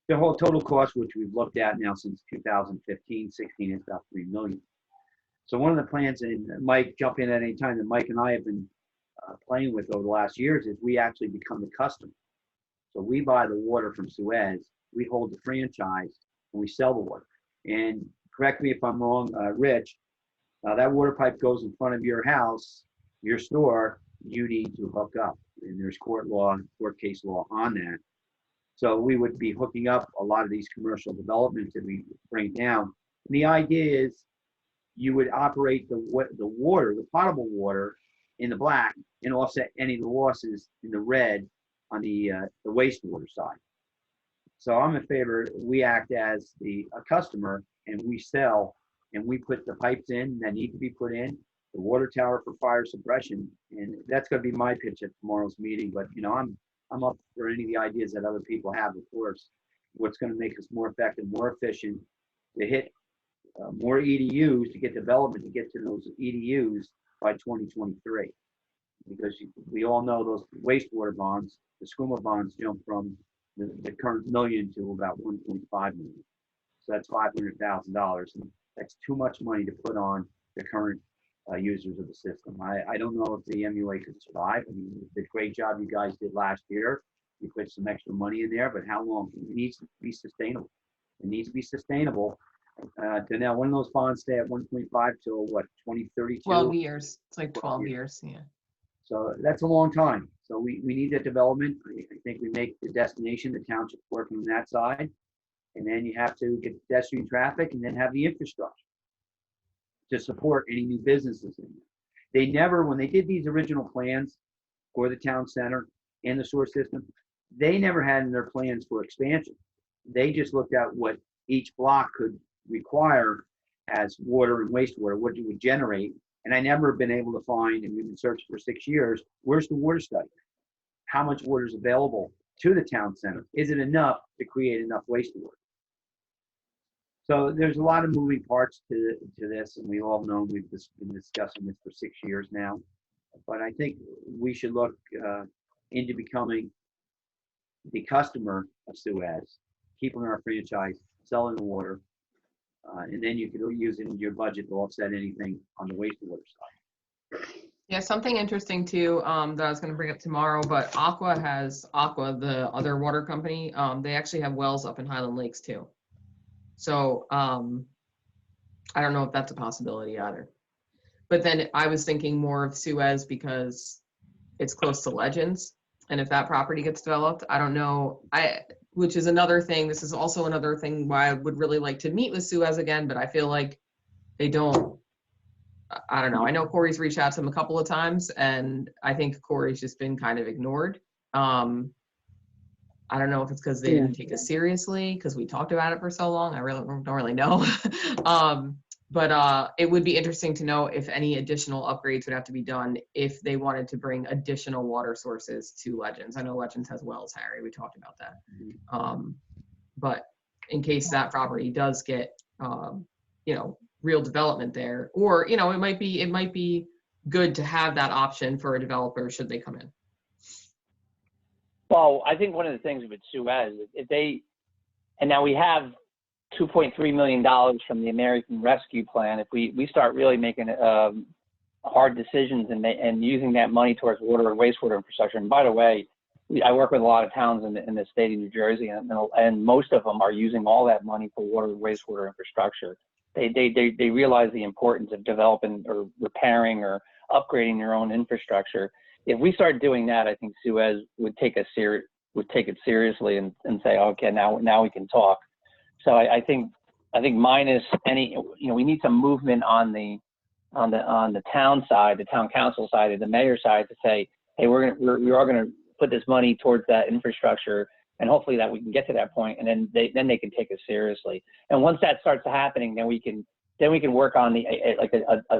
[SPEAKER 2] The whole total cost, which we've looked at now since 2015, 16, is about $3 million. So one of the plans, and Mike, jump in at any time, that Mike and I have been playing with over the last years, is we actually become the customer. So we buy the water from Suez, we hold the franchise, and we sell the water. And correct me if I'm wrong, Rich, that water pipe goes in front of your house, your store, you need to hook up. And there's court case law on that. So we would be hooking up a lot of these commercial developments that we bring down. And the idea is you would operate the water, the potable water, in the black and offset any of the losses in the red on the wastewater side. So I'm in favor, we act as a customer, and we sell, and we put the pipes in that need to be put in, the water tower for fire suppression, and that's going to be my pitch at tomorrow's meeting. But you know, I'm up for any of the ideas that other people have, of course. What's going to make us more effective, more efficient, to hit more EDUs, to get development, to get to those EDUs by 2023. Because we all know those wastewater bonds, the SCUMA bonds, jump from the current million to about 1.5 million. So that's $500,000, and that's too much money to put on the current users of the system. I don't know if the MUA could survive. I mean, the great job you guys did last year. You put some extra money in there, but how long? It needs to be sustainable. It needs to be sustainable. Danelle, when those bonds stay at 1.5 till what, 2032?
[SPEAKER 8] 12 years. It's like 12 years, yeah.
[SPEAKER 2] So that's a long time. So we need that development. I think we make the destination, the township, working on that side. And then you have to get pedestrian traffic and then have the infrastructure to support any new businesses in there. They never, when they did these original plans for the town center and the sewer system, they never had in their plans for expansion. They just looked at what each block could require as water and wastewater, what it would generate. And I never been able to find, and we've been searching for 6 years, where's the water study? How much water is available to the town center? Is it enough to create enough wastewater? So there's a lot of moving parts to this, and we all know we've been discussing this for 6 years now. But I think we should look into becoming the customer of Suez, keeping our franchise, selling the water, and then you could use it in your budget to offset anything on the wastewater side.
[SPEAKER 8] Yeah, something interesting too that I was going to bring up tomorrow, but Aqua, the other water company, they actually have wells up in Highland Lakes too. So I don't know if that's a possibility either. But then I was thinking more of Suez because it's close to Legends. And if that property gets developed, I don't know. which is another thing. This is also another thing why I would really like to meet with Suez again, but I feel like they don't, I don't know. I know Corey's reached out to them a couple of times, and I think Corey's just been kind of ignored. I don't know if it's because they didn't take us seriously, because we talked about it for so long. I really don't really know. But it would be interesting to know if any additional upgrades would have to be done if they wanted to bring additional water sources to Legends. I know Legends has wells, Harry. We talked about that. But in case that property does get, you know, real development there, or, you know, it might be good to have that option for a developer should they come in.
[SPEAKER 1] Well, I think one of the things with Suez, if they, and now we have $2.3 million from the American Rescue Plan. If we start really making hard decisions and using that money towards water and wastewater infrastructure, and by the way, I work with a lot of towns in the state of New Jersey, and most of them are using all that money for water and wastewater infrastructure. They realize the importance of developing or repairing or upgrading their own infrastructure. If we start doing that, I think Suez would take it seriously and say, okay, now we can talk. So I think minus any, you know, we need some movement on the town side, the town council side, and the mayor side to say, hey, we are gonna put this money towards that infrastructure, and hopefully that we can get to that point, and then they can take us seriously. And once that starts happening, then we can work on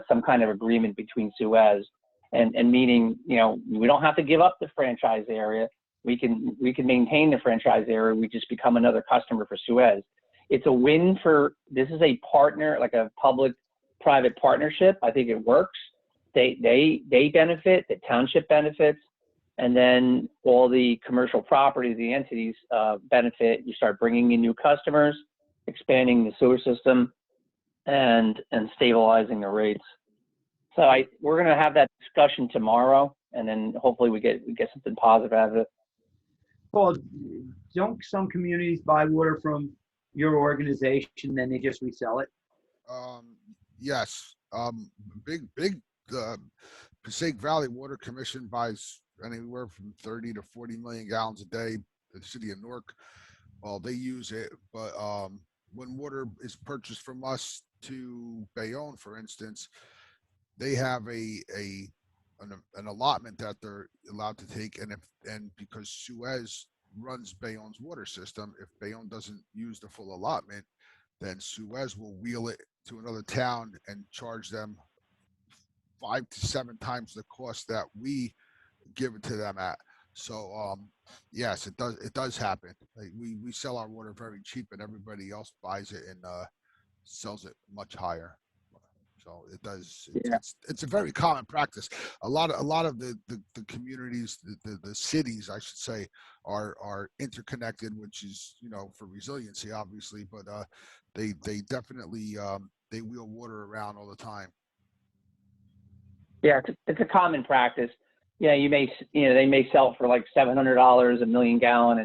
[SPEAKER 1] some kind of agreement between Suez and meaning, you know, we don't have to give up the franchise area. We can maintain the franchise area. We just become another customer for Suez. It's a win for, this is a partner, like a public-private partnership. I think it works. They benefit, the township benefits, and then all the commercial properties, the entities benefit. You start bringing in new customers, expanding the sewer system, and stabilizing the rates. So we're going to have that discussion tomorrow, and then hopefully we get something positive out of it.
[SPEAKER 2] Well, don't some communities buy water from your organization, then they just resell it?
[SPEAKER 11] Yes. Big Passaic Valley Water Commission buys anywhere from 30 to 40 million gallons a day. The city of Newark, well, they use it, but when water is purchased from us to Bayonne, for instance, they have an allotment that they're allowed to take, and because Suez runs Bayonne's water system, if Bayonne doesn't use the full allotment, then Suez will wheel it to another town and charge them 5 to 7 times the cost that we give it to them at. So yes, it does happen. Like we sell our water very cheap, and everybody else buys it and sells it much higher. So it does. It's a very common practice. A lot of the communities, the cities, I should say, are interconnected, which is, you know, for resiliency, obviously. But they definitely they wheel water around all the time.
[SPEAKER 1] Yeah, it's a common practice. Yeah, they may sell for like $700 a million gallon,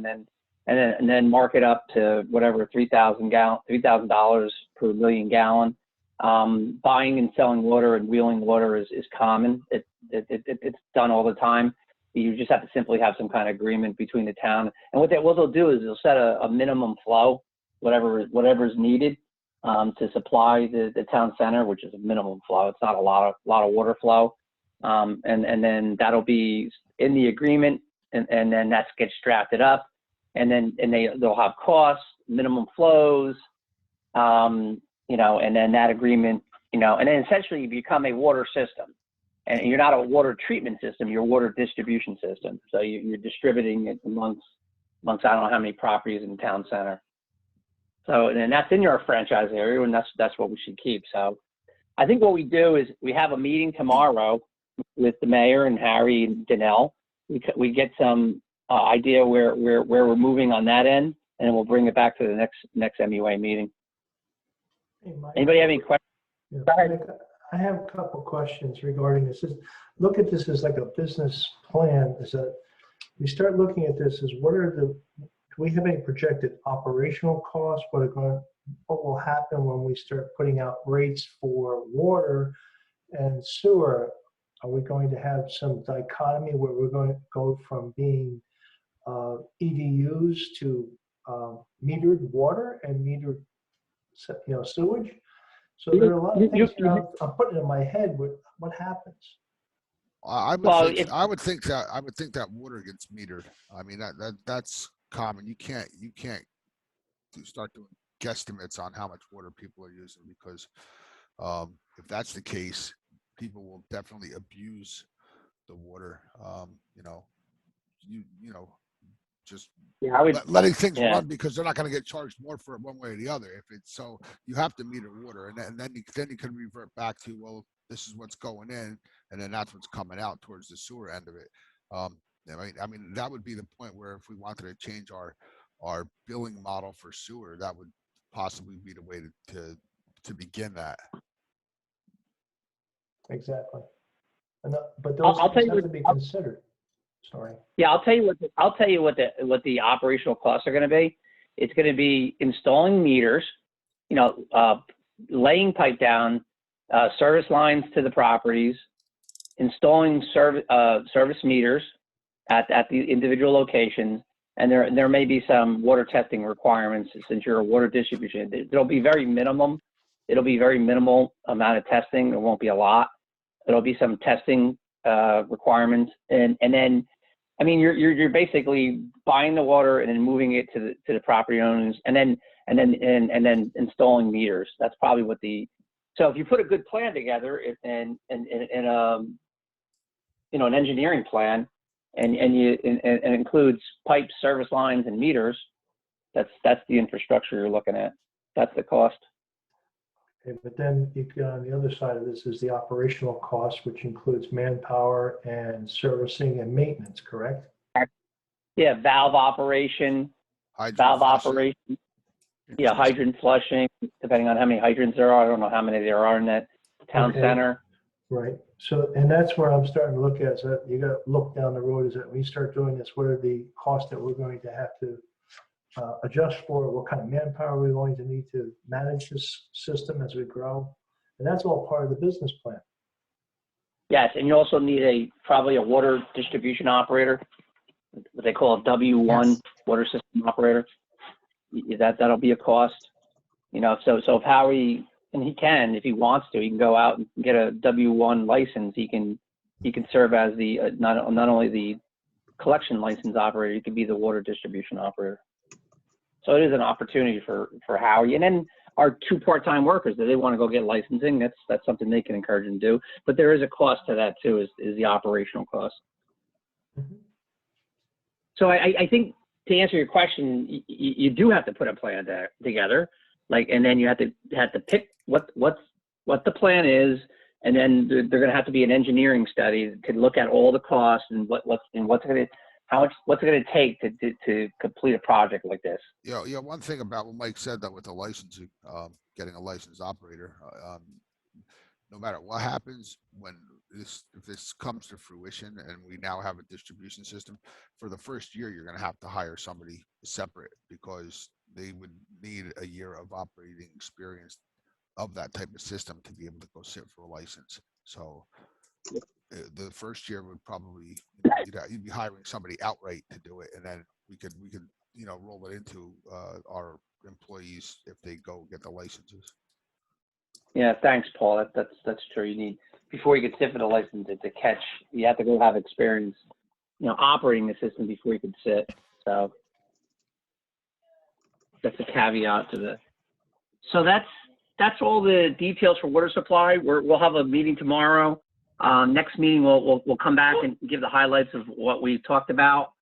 [SPEAKER 1] and then mark it up to whatever $3,000 per million gallon. Buying and selling water and wheeling water is common. It's done all the time. You just have to simply have some kind of agreement between the town. And what they'll do is they'll set a minimum flow, whatever's needed to supply the town center, which is a minimum flow. It's not a lot of water flow. And then that'll be in the agreement, and then that gets drafted up, and they'll have costs, minimum flows, you know, and then that agreement, you know, and then essentially you become a water system, and you're not a water treatment system, you're a water distribution system. So you're distributing it amongst I don't know how many properties in the town center. So, and that's in your franchise area, and that's what we should keep. So I think what we do is we have a meeting tomorrow with the mayor and Harry and Danelle. We get some idea where we're moving on that end, and then we'll bring it back to the next MUA meeting.
[SPEAKER 4] Hey, Mike.
[SPEAKER 1] Anybody have any questions?
[SPEAKER 4] Yeah, I have a couple questions regarding this. Look at this as like a business plan. We start looking at this as do we have any projected operational costs? What will happen when we start putting out rates for water and sewer? Are we going to have some dichotomy where we're going to go from being EDUs to metered water and metered, sewage. So there are a lot of things here I'm putting in my head. What happens?
[SPEAKER 11] I would
[SPEAKER 1] Well,
[SPEAKER 11] think I would think that water gets metered. I mean that's common. You can't start doing guesstimates on how much water people are using because if that's the case, people will definitely abuse the water. Just
[SPEAKER 1] yeah, I would.
[SPEAKER 11] letting things
[SPEAKER 1] Yeah.
[SPEAKER 11] run because they're not going to get charged more for it one way or the other. If it's so, you have to meter water, and then you can revert back to, well, this is what's going in, and then that's what's coming out towards the sewer end of it. I mean that would be the point where if we wanted to change our billing model for sewer, that would possibly be the way to begin that.
[SPEAKER 4] Exactly. But those
[SPEAKER 1] I'll tell
[SPEAKER 4] things
[SPEAKER 1] you
[SPEAKER 4] have
[SPEAKER 1] what-
[SPEAKER 4] to be considered. Sorry.
[SPEAKER 1] Yeah, I'll tell you what the operational costs are going to be. It's going to be installing meters, laying pipe down, service lines to the properties, installing service meters at the individual locations, and there may be some water testing requirements since you're a water distribution. It'll be very minimum. It'll be very minimal amount of testing. There won't be a lot. There'll be some testing requirements, and then. I mean, you're basically buying the water and then moving it to the property owners, and then installing meters. That's probably what so if you put a good plan together and an engineering plan, and includes pipes, service lines, and meters, that's the infrastructure you're looking at. That's the cost.
[SPEAKER 4] Okay, but then on the other side of this is the operational cost, which includes manpower and servicing and maintenance, correct?
[SPEAKER 1] Yeah, valve operation,
[SPEAKER 11] Hydrant flushing.
[SPEAKER 1] yeah, hydrant flushing, depending on how many hydrants there are. I don't know how many there are in that town center.
[SPEAKER 4] Right. So, and that's where I'm starting to look at, so you got to look down the road, is that when you start doing this, what are the costs that we're going to have to adjust for? What kind of manpower we're going to need to manage this system as we grow? And that's all part of the business plan.
[SPEAKER 1] Yes, and you also need probably a water distribution operator, what they call a W1
[SPEAKER 8] Yes.
[SPEAKER 1] water system operator. That'll be a cost. So if Howie, and he can, if he wants to, he can go out and get a W1 license. He can serve as the not only the collection license operator, he could be the water distribution operator. So it is an opportunity for Howie. And then our 2 part-time workers, that they want to go get licensing, that's something they can encourage them to do. But there is a cost to that too, is the operational cost.
[SPEAKER 4] Mm-hmm.
[SPEAKER 1] So I think to answer your question, you do have to put a plan together, and then you have to pick what the plan is, and then they're going to have to be an engineering study to look at all the costs and what's it going to take to complete a project like this.
[SPEAKER 11] Yeah. One thing about what Mike said, that with the licensing, getting a licensed operator, no matter what happens if this comes to fruition and we now have a distribution system, for the first year you're going to have to hire somebody separate because they would need a year of operating experience of that type of system to be able to go sit for a license. So the first year would probably you'd be hiring somebody outright to do it, and then we could roll it into our employees if they go get the licenses.
[SPEAKER 1] Yeah, thanks, Paul. That's true. You need, before you can sit for the license, to catch, you have to go have experience, operating the system before you can sit. So that's a caveat to this. So that's all the details for water supply. We'll have a meeting tomorrow. Next meeting, we'll come back and give the highlights of what we talked about.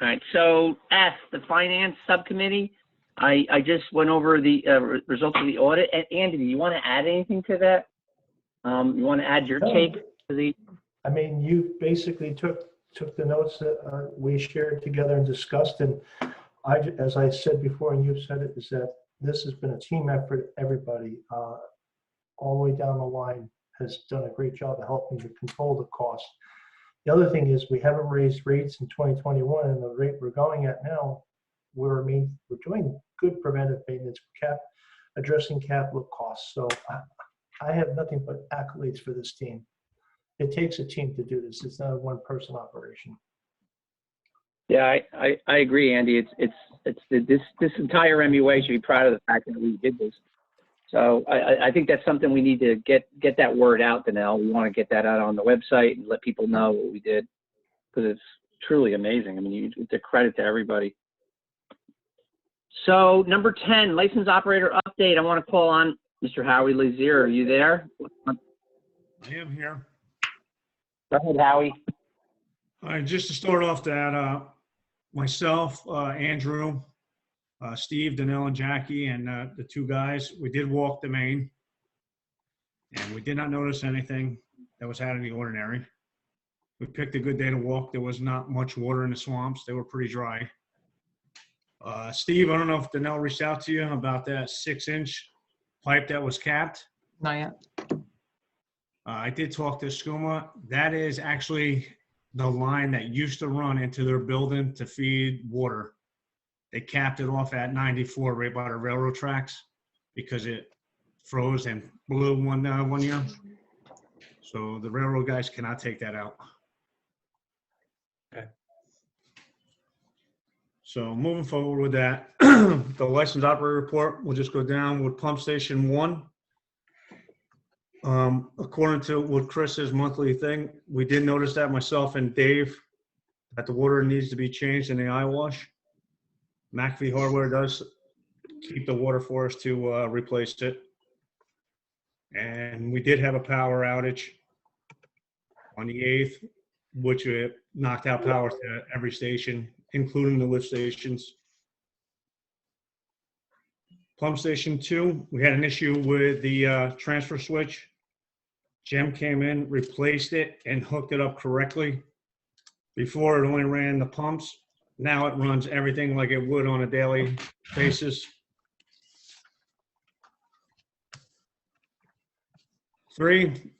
[SPEAKER 1] All right. So F, the finance subcommittee. I just went over the results of the audit. And Andy, do you want to add anything to that? You want to add your take to the?
[SPEAKER 4] I mean, you basically took the notes that we shared together and discussed, and as I said before, and you've said it, is that this has been a team effort. Everybody, all the way down the line, has done a great job of helping to control the cost. The other thing is we haven't raised rates in 2021, and the rate we're going at now, we're doing good preventive maintenance, addressing capital costs. So I have nothing but accolades for this team. It takes a team to do this. It's not a one-person operation.
[SPEAKER 1] Yeah, I agree, Andy. This entire MUA should be proud of the fact that we did this. So I think that's something we need to get that word out, Danelle. We want to get that out on the website and let people know what we did, because it's truly amazing. I mean, it's a credit to everybody. So number 10, license operator update. I want to call on Mr. Howie Lazier. Are you there?
[SPEAKER 9] I am here.
[SPEAKER 1] Go ahead, Howie.
[SPEAKER 9] All right, just to start off that, myself, Andrew, Steve, Danelle, and Jackie, and the two guys, we did walk the main, and we did not notice anything that was out of the ordinary. We picked a good day to walk. There was not much water in the swamps. They were pretty dry. Steve, I don't know if Danelle reached out to you about that 6-inch pipe that was capped.
[SPEAKER 8] Not yet.
[SPEAKER 9] I did talk to SCUMA. That is actually the line that used to run into their building to feed water. They capped it off at 94 right by the railroad tracks because it froze and blew one year. So the railroad guys cannot take that out.
[SPEAKER 10] Okay.
[SPEAKER 9] So moving forward with that, the license operator report will just go down with pump station 1. According to what Chris's monthly thing, we did notice that, myself and Dave, that the water needs to be changed in the eye wash. McAfee Hardware does keep the water for us to replace it. And we did have a power outage on the 8th, which knocked out power to every station, including the lift stations. Pump station 2, we had an issue with the transfer switch. Jim came in, replaced it, and hooked it up correctly. Before, it only ran the pumps. Now it runs everything like it would on a daily basis. 3,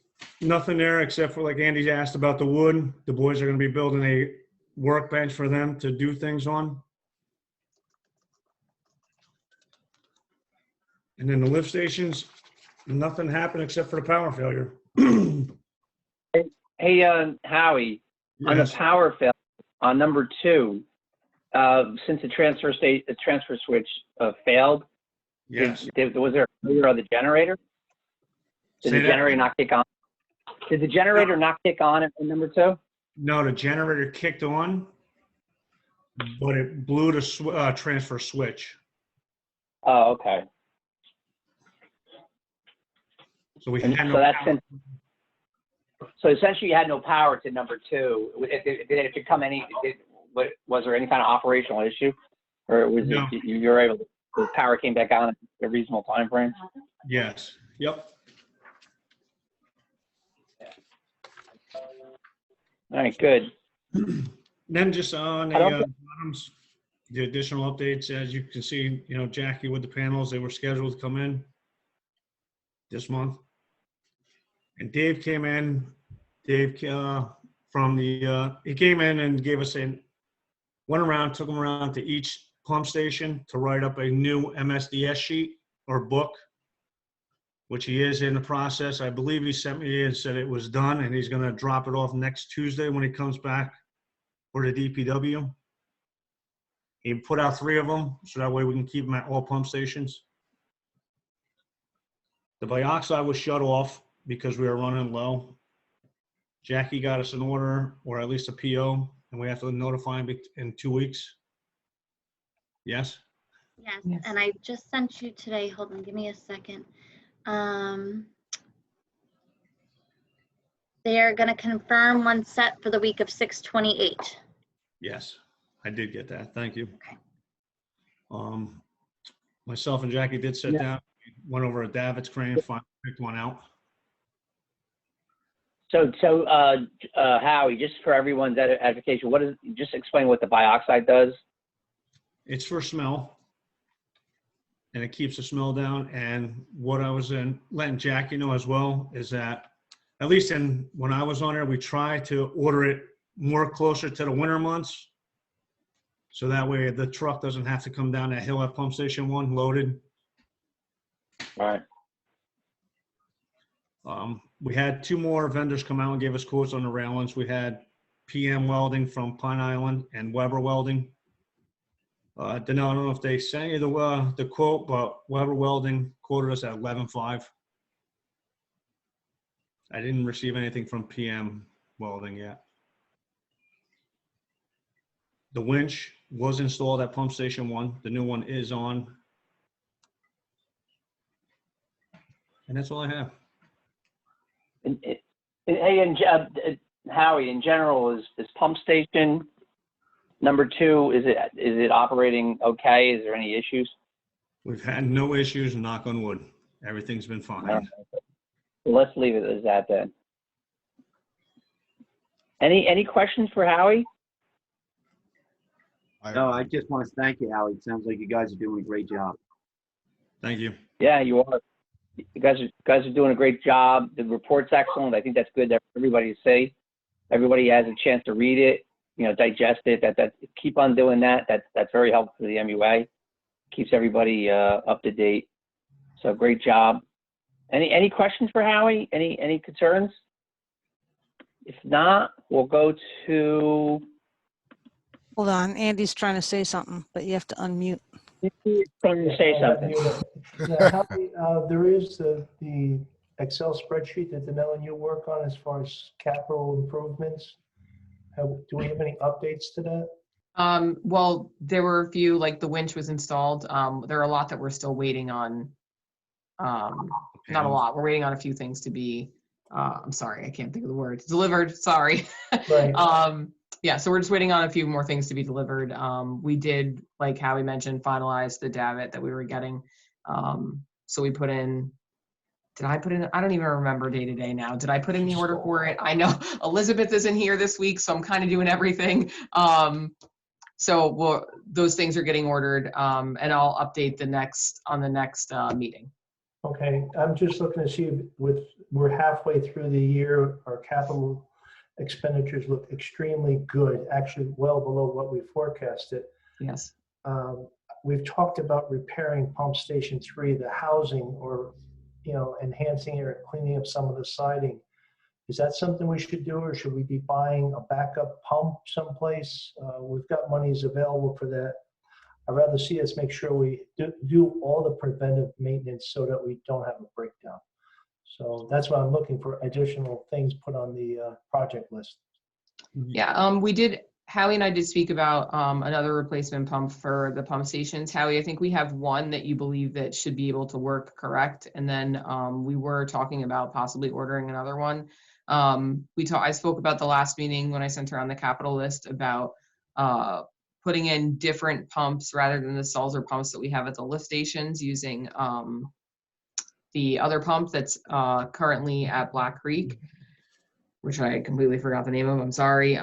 [SPEAKER 9] nothing there except for, like Andy's asked about the wood. The boys are going to be building a workbench for them to do things on. And then the lift stations, nothing happened except for the power failure.
[SPEAKER 1] Hey, Howie, on the
[SPEAKER 9] Yes.
[SPEAKER 1] power failure on number 2, since the transfer switch failed,
[SPEAKER 9] Yes.
[SPEAKER 1] was there a failure on the generator? Did
[SPEAKER 9] Say
[SPEAKER 1] the
[SPEAKER 9] that
[SPEAKER 1] generator
[SPEAKER 9] again?
[SPEAKER 1] not kick on? Did the generator not kick on at number 2?
[SPEAKER 9] No, the generator kicked on, but it blew the transfer switch.
[SPEAKER 1] Oh, okay.
[SPEAKER 9] So we
[SPEAKER 1] And
[SPEAKER 9] had
[SPEAKER 1] so
[SPEAKER 9] no
[SPEAKER 1] that's
[SPEAKER 9] power.
[SPEAKER 1] so essentially you had no power to number 2. Did it become was there any kind of operational issue, or was
[SPEAKER 9] No.
[SPEAKER 1] it you were able to, the power came back on at a reasonable time frame?
[SPEAKER 9] Yes. Yep.
[SPEAKER 1] All right, good.
[SPEAKER 9] Then just on
[SPEAKER 1] I don't
[SPEAKER 9] the bottoms, the additional updates, as you can see, Jackie with the panels, they were scheduled to come in this month. And Dave came in, from the, he came in and gave us went around, took them around to each pump station to write up a new MSDS sheet or book, which he is in the process. I believe he sent me and said it was done, and he's going to drop it off next Tuesday when he comes back for the DPW. He put out 3 of them, so that way we can keep them at all pump stations. The bioxide was shut off because we were running low. Jackie got us an order, or at least a PO, and we have to notify him in 2 weeks. Yes?
[SPEAKER 6] Yes,
[SPEAKER 8] Yes.
[SPEAKER 6] and I just sent you today, hold on, give me a second. They are gonna confirm one set for the week of 6/28.
[SPEAKER 9] Yes, I did get that. Thank you.
[SPEAKER 6] Okay.
[SPEAKER 9] Myself and Jackie did sit down, went over a David's crane, finally picked one out.
[SPEAKER 1] So Howie, just for everyone's edification, just explain what the bioxide does?
[SPEAKER 9] It's for smell, and it keeps the smell down. And what I was letting Jackie know as well is that, at least when I was on there, we try to order it more closer to the winter months. So that way the truck doesn't have to come down that hill at pump station 1 loaded.
[SPEAKER 1] All right.
[SPEAKER 9] We had 2 more vendors come out and give us quotes on the railings. We had PM Welding from Pine Island and Weber Welding. Danelle, I don't know if they sent you the quote, but Weber Welding quoted us at 11.5. I didn't receive anything from PM Welding yet. The winch was installed at Pump Station 1. The new one is on. And that's all I have.
[SPEAKER 1] Howie, in general, is Pump Station number 2, is it operating okay? Is there any issues?
[SPEAKER 9] We've had no issues, knock on wood. Everything's been fine.
[SPEAKER 1] Let's leave it as that then. Any questions for Howie?
[SPEAKER 2] No, I just want to thank you, Howie. It sounds like you guys are doing a great job.
[SPEAKER 9] Thank you.
[SPEAKER 1] Yeah, you are. You guys are doing a great job. The report's excellent. I think that's good that everybody to see. Everybody has a chance to read it, digest it. That keep on doing that. That's very helpful for the MUA. Keeps everybody up to date. So great job. Any questions for Howie? Any concerns? If not, we'll go to.
[SPEAKER 7] Hold on, Andy's trying to say something, but you have to unmute.
[SPEAKER 1] Trying to say something.
[SPEAKER 4] Yeah, Howie, there is the Excel spreadsheet that Danelle and you work on as far as capital improvements. Do we have any updates to that?
[SPEAKER 8] Well, there were a few, like the winch was installed. There are a lot that we're still waiting on. Not a lot. We're waiting on a few things to be, I'm sorry, I can't think of the word. Delivered, sorry.
[SPEAKER 4] Right.
[SPEAKER 8] Yeah, so we're just waiting on a few more things to be delivered. We did, like Howie mentioned, finalize the davit that we were getting. So we put in, I don't even remember day to day now. Did I put in the order for it? I know Elizabeth isn't here this week, so I'm kind of doing everything. So those things are getting ordered, and I'll update on the next meeting.
[SPEAKER 4] Okay, I'm just looking to see we're halfway through the year, our capital expenditures look extremely good, actually well below what we forecasted.
[SPEAKER 8] Yes.
[SPEAKER 4] We've talked about repairing Pump Station 3, the housing, or enhancing it or cleaning up some of the siding. Is that something we should do, or should we be buying a backup pump someplace? We've got monies available for that. I'd rather see us make sure we do all the preventive maintenance so that we don't have a breakdown. So that's why I'm looking for additional things put on the project list.
[SPEAKER 8] Yeah, Howie and I did speak about another replacement pump for the pump stations. Howie, I think we have one that you believe that should be able to work, correct? And then we were talking about possibly ordering another one. I spoke about the last meeting when I sent around the capital list about putting in different pumps rather than the Sulzer pumps that we have at the lift stations, using the other pump that's currently at Black Creek, which I completely forgot the name of. I'm sorry,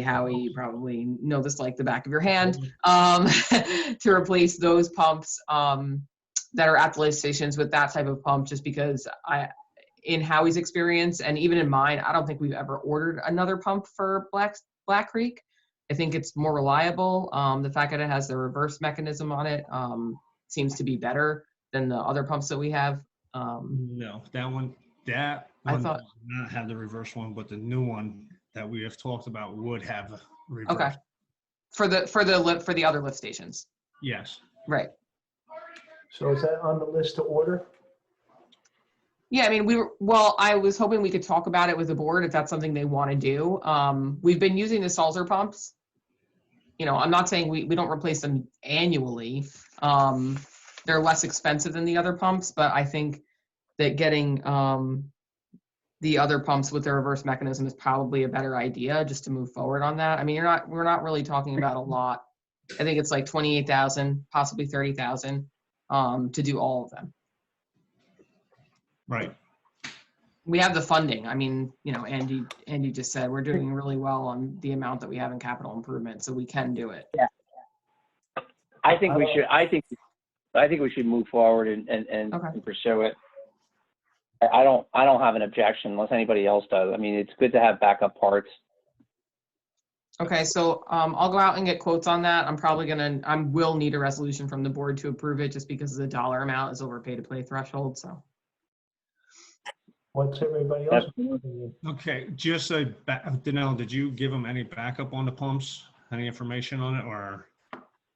[SPEAKER 8] Howie, you probably know this like the back of your hand, to replace those pumps that are at the lift stations with that type of pump, just because in Howie's experience, and even in mine, I don't think we've ever ordered another pump for Black Creek. I think it's more reliable. The fact that it has the reverse mechanism on it seems to be better than the other pumps that we have.
[SPEAKER 9] No, that one does not have the reverse one, but the new one that we have talked about would have the reverse.
[SPEAKER 8] Okay. For the other lift stations.
[SPEAKER 9] Yes.
[SPEAKER 8] Right.
[SPEAKER 4] So is that on the list to order?
[SPEAKER 8] Yeah, I mean, I was hoping we could talk about it with the board if that's something they want to do. We've been using the Sulzer pumps. I'm not saying we don't replace them annually. They're less expensive than the other pumps, but I think that getting the other pumps with the reverse mechanism is probably a better idea, just to move forward on that. I mean, we're not really talking about a lot. I think it's like 28,000, possibly 30,000 to do all of them.
[SPEAKER 9] Right.
[SPEAKER 8] We have the funding. I mean, Andy just said we're doing really well on the amount that we have in capital improvement, so we can do it.
[SPEAKER 1] Yeah. I think we should move forward and pursue it. I don't have an objection unless anybody else does. I mean, it's good to have backup parts.
[SPEAKER 8] Okay, so I'll go out and get quotes on that. I will need a resolution from the board to approve it, just because the dollar amount is over pay to play threshold. So.
[SPEAKER 4] What's everybody else?
[SPEAKER 9] Okay, just Danelle, did you give them any backup on the pumps? Any information on it, or?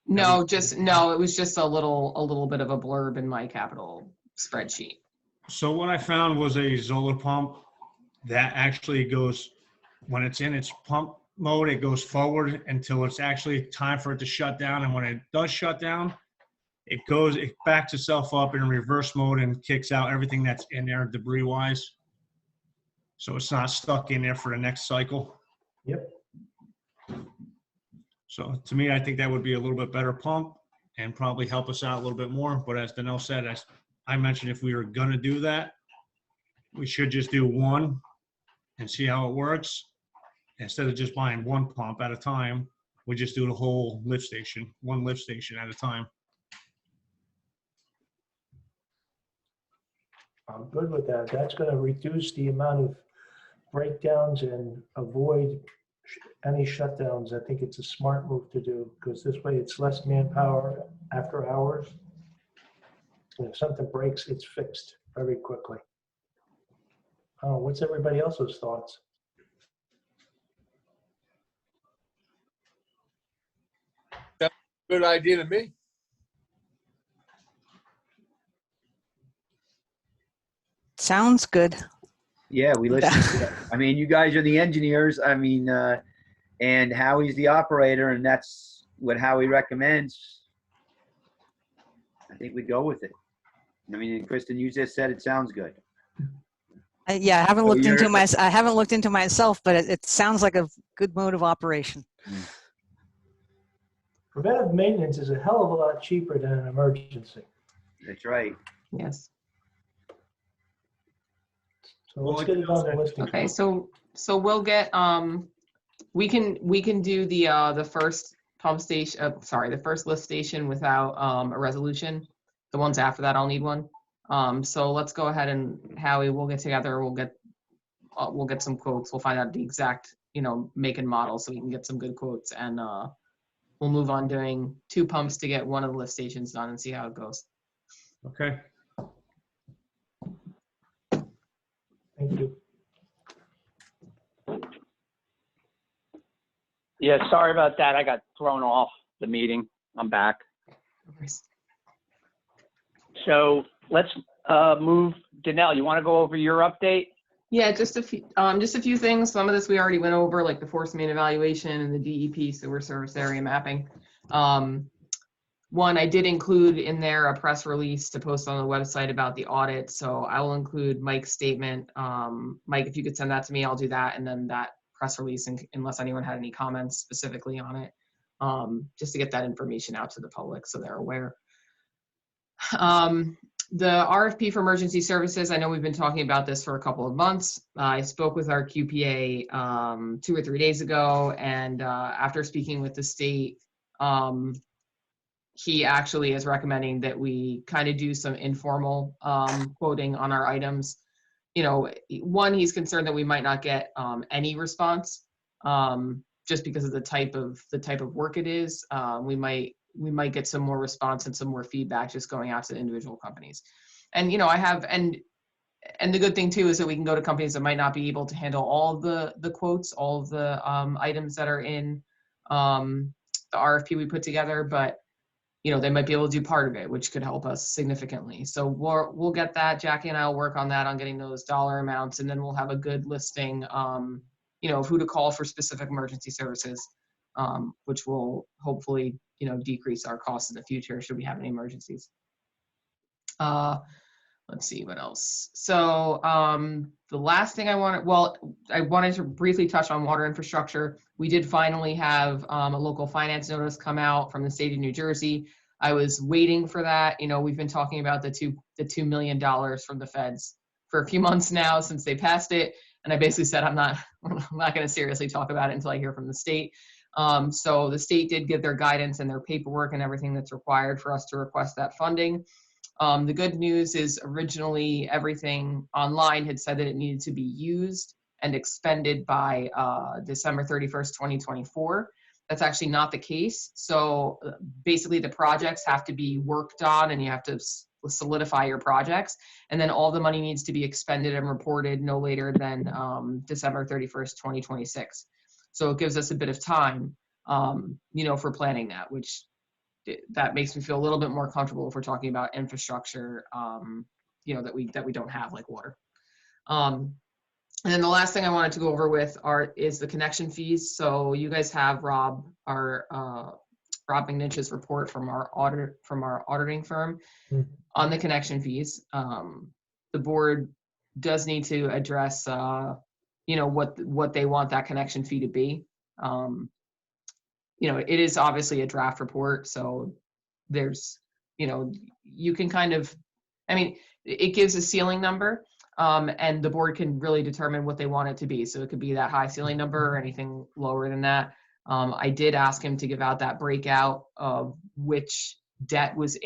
[SPEAKER 8] No, it was just a little bit of a blurb in my capital spreadsheet.
[SPEAKER 9] So what I found was a Zola pump that actually goes, when it's in its pump mode, it goes forward until it's actually time for it to shut down. And when it does shut down, it backs itself up in reverse mode and kicks out everything that's in there debris wise. So it's not stuck in there for the next cycle.
[SPEAKER 4] Yep.
[SPEAKER 9] So to me, I think that would be a little bit better pump and probably help us out a little bit more. But as Danelle said, as I mentioned, if we were going to do that, we should just do one and see how it works. Instead of just buying one pump at a time, we just do the whole lift station, one lift station at a time.
[SPEAKER 4] I'm good with that. That's going to reduce the amount of breakdowns and avoid any shutdowns. I think it's a smart move to do because this way it's less manpower after hours. And if something breaks, it's fixed very quickly. What's everybody else's thoughts?
[SPEAKER 5] Good idea to me.
[SPEAKER 7] Sounds good.
[SPEAKER 2] Yeah, we listen. I mean, you guys are the engineers. I mean, and Howie's the operator, and that's what Howie recommends. I think we'd go with it. I mean, Kristen, you just said it sounds good.
[SPEAKER 7] Yeah, I haven't looked into myself, but it sounds like a good mode of operation.
[SPEAKER 4] Preventive maintenance is a hell of a lot cheaper than an emergency.
[SPEAKER 2] That's right.
[SPEAKER 8] Yes.
[SPEAKER 4] So let's get it on the list.
[SPEAKER 8] Okay, so we'll get we can do the first pump station, the first lift station without a resolution. The ones after that, I'll need one. So let's go ahead and Howie, we'll get together. We'll get some quotes. We'll find out the exact make and model so we can get some good quotes, and we'll move on doing 2 pumps to get one of the lift stations done and see how it goes.
[SPEAKER 9] Okay.
[SPEAKER 4] Thank you.
[SPEAKER 1] Yeah, sorry about that. I got thrown off the meeting. I'm back. So let's move. Danelle, you want to go over your update?
[SPEAKER 8] Yeah, just a few things. Some of this we already went over, like the force main evaluation and the DEP sewer service area mapping. One, I did include in there a press release to post on the website about the audit. So I will include Mike's statement. Mike, if you could send that to me, I'll do that. And then that press release, unless anyone had any comments specifically on it, just to get that information out to the public so they're aware. The RFP for emergency services, I know we've been talking about this for a couple of months. I spoke with our QPA 2 or 3 days ago, and after speaking with the state, he actually is recommending that we kind of do some informal quoting on our items. One, he's concerned that we might not get any response just because of the type of work it is. We might get some more response and some more feedback just going out to the individual companies. And and the good thing too is that we can go to companies that might not be able to handle all of the quotes, all of the items that are in the RFP we put together, but they might be able to do part of it, which could help us significantly. So we'll get that. Jackie and I will work on that, on getting those dollar amounts, and then we'll have a good listing, of who to call for specific emergency services, which will hopefully, decrease our costs in the future should we have any emergencies. Let's see what else. So the last thing I wanted to briefly touch on water infrastructure. We did finally have a local finance notice come out from the state of New Jersey. I was waiting for that. We've been talking about the $2 million from the feds for a few months now since they passed it. And I basically said, I'm not going to seriously talk about it until I hear from the state. So the state did give their guidance and their paperwork and everything that's required for us to request that funding. The good news is originally everything online had said that it needed to be used and expended by December 31st, 2024. That's actually not the case. So basically the projects have to be worked on and you have to solidify your projects. And then all the money needs to be expended and reported no later than December 31st, 2026. So it gives us a bit of time, for planning that, which that makes me feel a little bit more comfortable if we're talking about infrastructure, that we don't have, like water. And then the last thing I wanted to go over with is the connection fees. So you guys have Rob McNich's report from our auditing firm on the connection fees. The board does need to address, what they want that connection fee to be. It is obviously a draft report, so there's, you can kind of, it gives a ceiling number. And the board can really determine what they want it to be. So it could be that high ceiling number or anything lower than that. I did ask him to give out that breakout of which debt was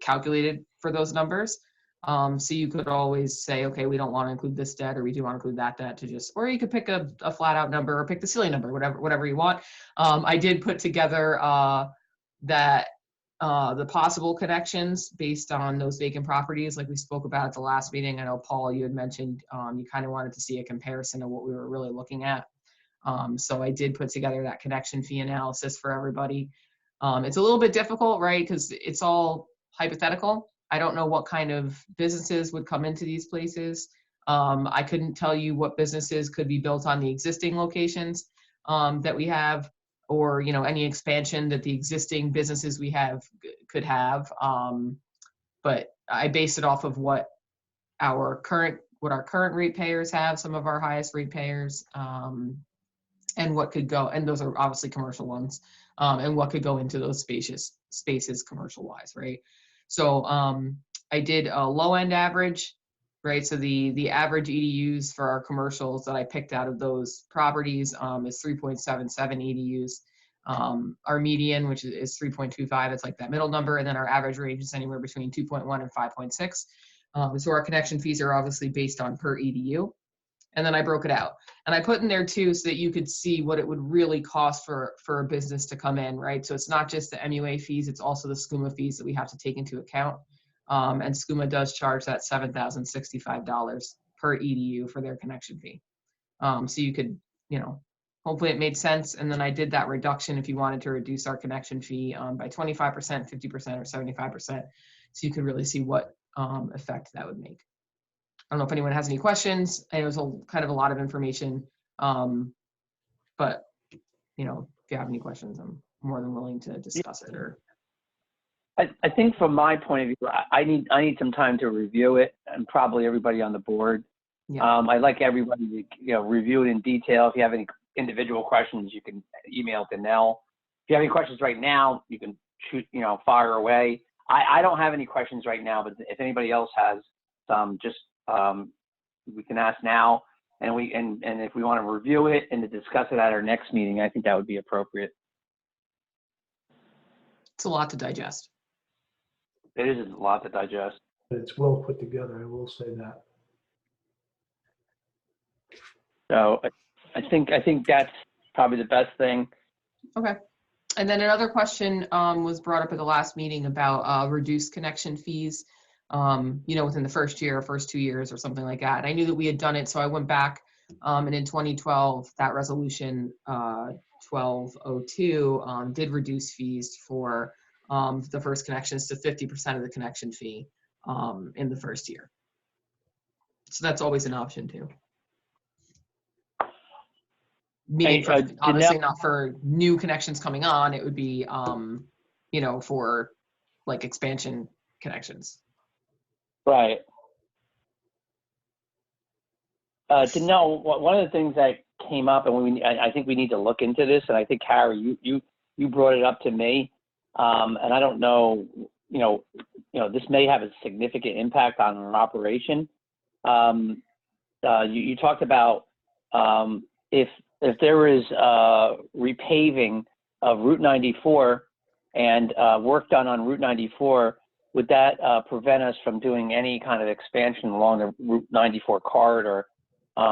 [SPEAKER 8] calculated for those numbers. So you could always say, okay, we don't want to include this debt, or we do want to include that debt, or you could pick a flat out number or pick the ceiling number, whatever you want. I did put together the possible connections based on those vacant properties, like we spoke about at the last meeting. I know, Paul, you had mentioned you kind of wanted to see a comparison of what we were really looking at. So I did put together that connection fee analysis for everybody. It's a little bit difficult, right? Because it's all hypothetical. I don't know what kind of businesses would come into these places. I couldn't tell you what businesses could be built on the existing locations that we have, or any expansion that the existing businesses we have could have. But I based it off of what our current ratepayers have, some of our highest ratepayers, and what could go, and those are obviously commercial ones, and what could go into those spaces commercial wise, right? So I did a low end average, right? So the average EDUs for our commercials that I picked out of those properties is 3.77 EDUs. Our median, which is 3.25, it's like that middle number, and then our average range is anywhere between 2.1 and 5.6. So our connection fees are obviously based on per EDU. And then I broke it out. And I put in there too so that you could see what it would really cost for a business to come in, right? So it's not just the MUA fees, it's also the SCUMA fees that we have to take into account. And SCUMA does charge that $7,065 per EDU for their connection fee. So you could, hopefully it made sense. And then I did that reduction if you wanted to reduce our connection fee by 25%, 50%, or 75%. So you could really see what effect that would make. I don't know if anyone has any questions. It was kind of a lot of information, but if you have any questions, I'm more than willing to discuss it. Or
[SPEAKER 1] I think from my point of view, I need some time to review it, and probably everybody on the board.
[SPEAKER 8] Yeah.
[SPEAKER 1] I'd like everybody to review it in detail. If you have any individual questions, you can email to Nell. If you have any questions right now, you can shoot, fire away. I don't have any questions right now, but if anybody else has some, just we can ask now, and if we want to review it and to discuss it at our next meeting, I think that would be appropriate.
[SPEAKER 8] It's a lot to digest.
[SPEAKER 1] It is a lot to digest.
[SPEAKER 4] It's well put together, I will say that.
[SPEAKER 1] So I think that's probably the best thing.
[SPEAKER 8] Okay. And then another question was brought up at the last meeting about reduced connection fees, within the first 2 years or something like that. And I knew that we had done it, so I went back and in 2012, that resolution 1202 did reduce fees for the first connections to 50% of the connection fee in the first year. So that's always an option too. Meaning, obviously not for new connections coming on, it would be, for like expansion connections.
[SPEAKER 1] Right. To know, one of the things that came up, and I think we need to look into this, and I think, Harry, you brought it up to me, and I don't know, this may have a significant impact on our operation. You talked about if there is repaving of Route 94 and work done on Route 94, would that prevent us from doing any kind of expansion along the Route 94 corridor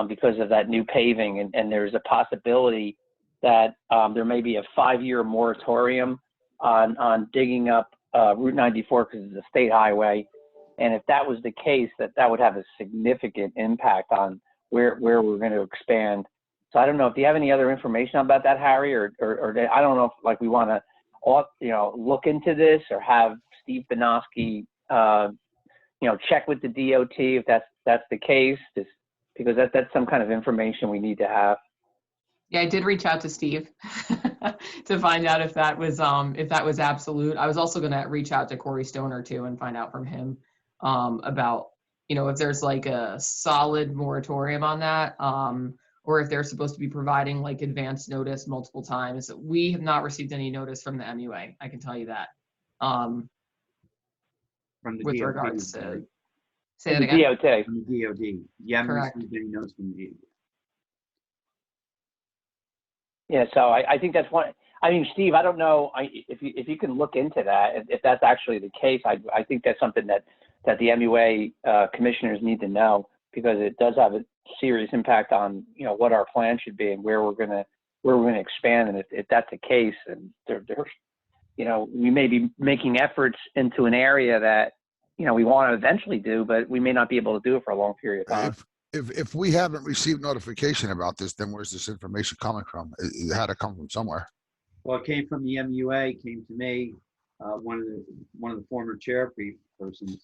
[SPEAKER 1] because of that new paving? And there's a possibility that there may be a 5-year moratorium on digging up Route 94 because it's a state highway. And if that was the case, that would have a significant impact on where we're going to expand. So I don't know if you have any other information about that, Harry, or I don't know if like we want to, look into this or have Steve Benoski, check with the DOT if that's the case, because that's some kind of information we need to have.
[SPEAKER 8] Yeah, I did reach out to Steve to find out if that was absolute. I was also going to reach out to Corey Stoner too and find out from him about, if there's like a solid moratorium on that, or if they're supposed to be providing like advance notice multiple times. We have not received any notice from the MUA. I can tell you that.
[SPEAKER 2] From the
[SPEAKER 8] With
[SPEAKER 2] DOT,
[SPEAKER 8] regards to,
[SPEAKER 2] right?
[SPEAKER 8] say that again.
[SPEAKER 1] DOT.
[SPEAKER 2] From the DOD. You haven't
[SPEAKER 8] Correct.
[SPEAKER 2] received any notice from the DOD.
[SPEAKER 1] Yeah, so I think that's one. I mean, Steve, I don't know if you can look into that, if that's actually the case. I think that's something that the MUA commissioners need to know, because it does have a serious impact on what our plan should be and where we're gonna expand. And if that's the case, and we may be making efforts into an area that we want to eventually do, but we may not be able to do it for a long period of time.
[SPEAKER 11] If we haven't received notification about this, then where's this information coming from? It had to come from somewhere.
[SPEAKER 2] Well, it came from the MUA, came to me. One of the former chairpersons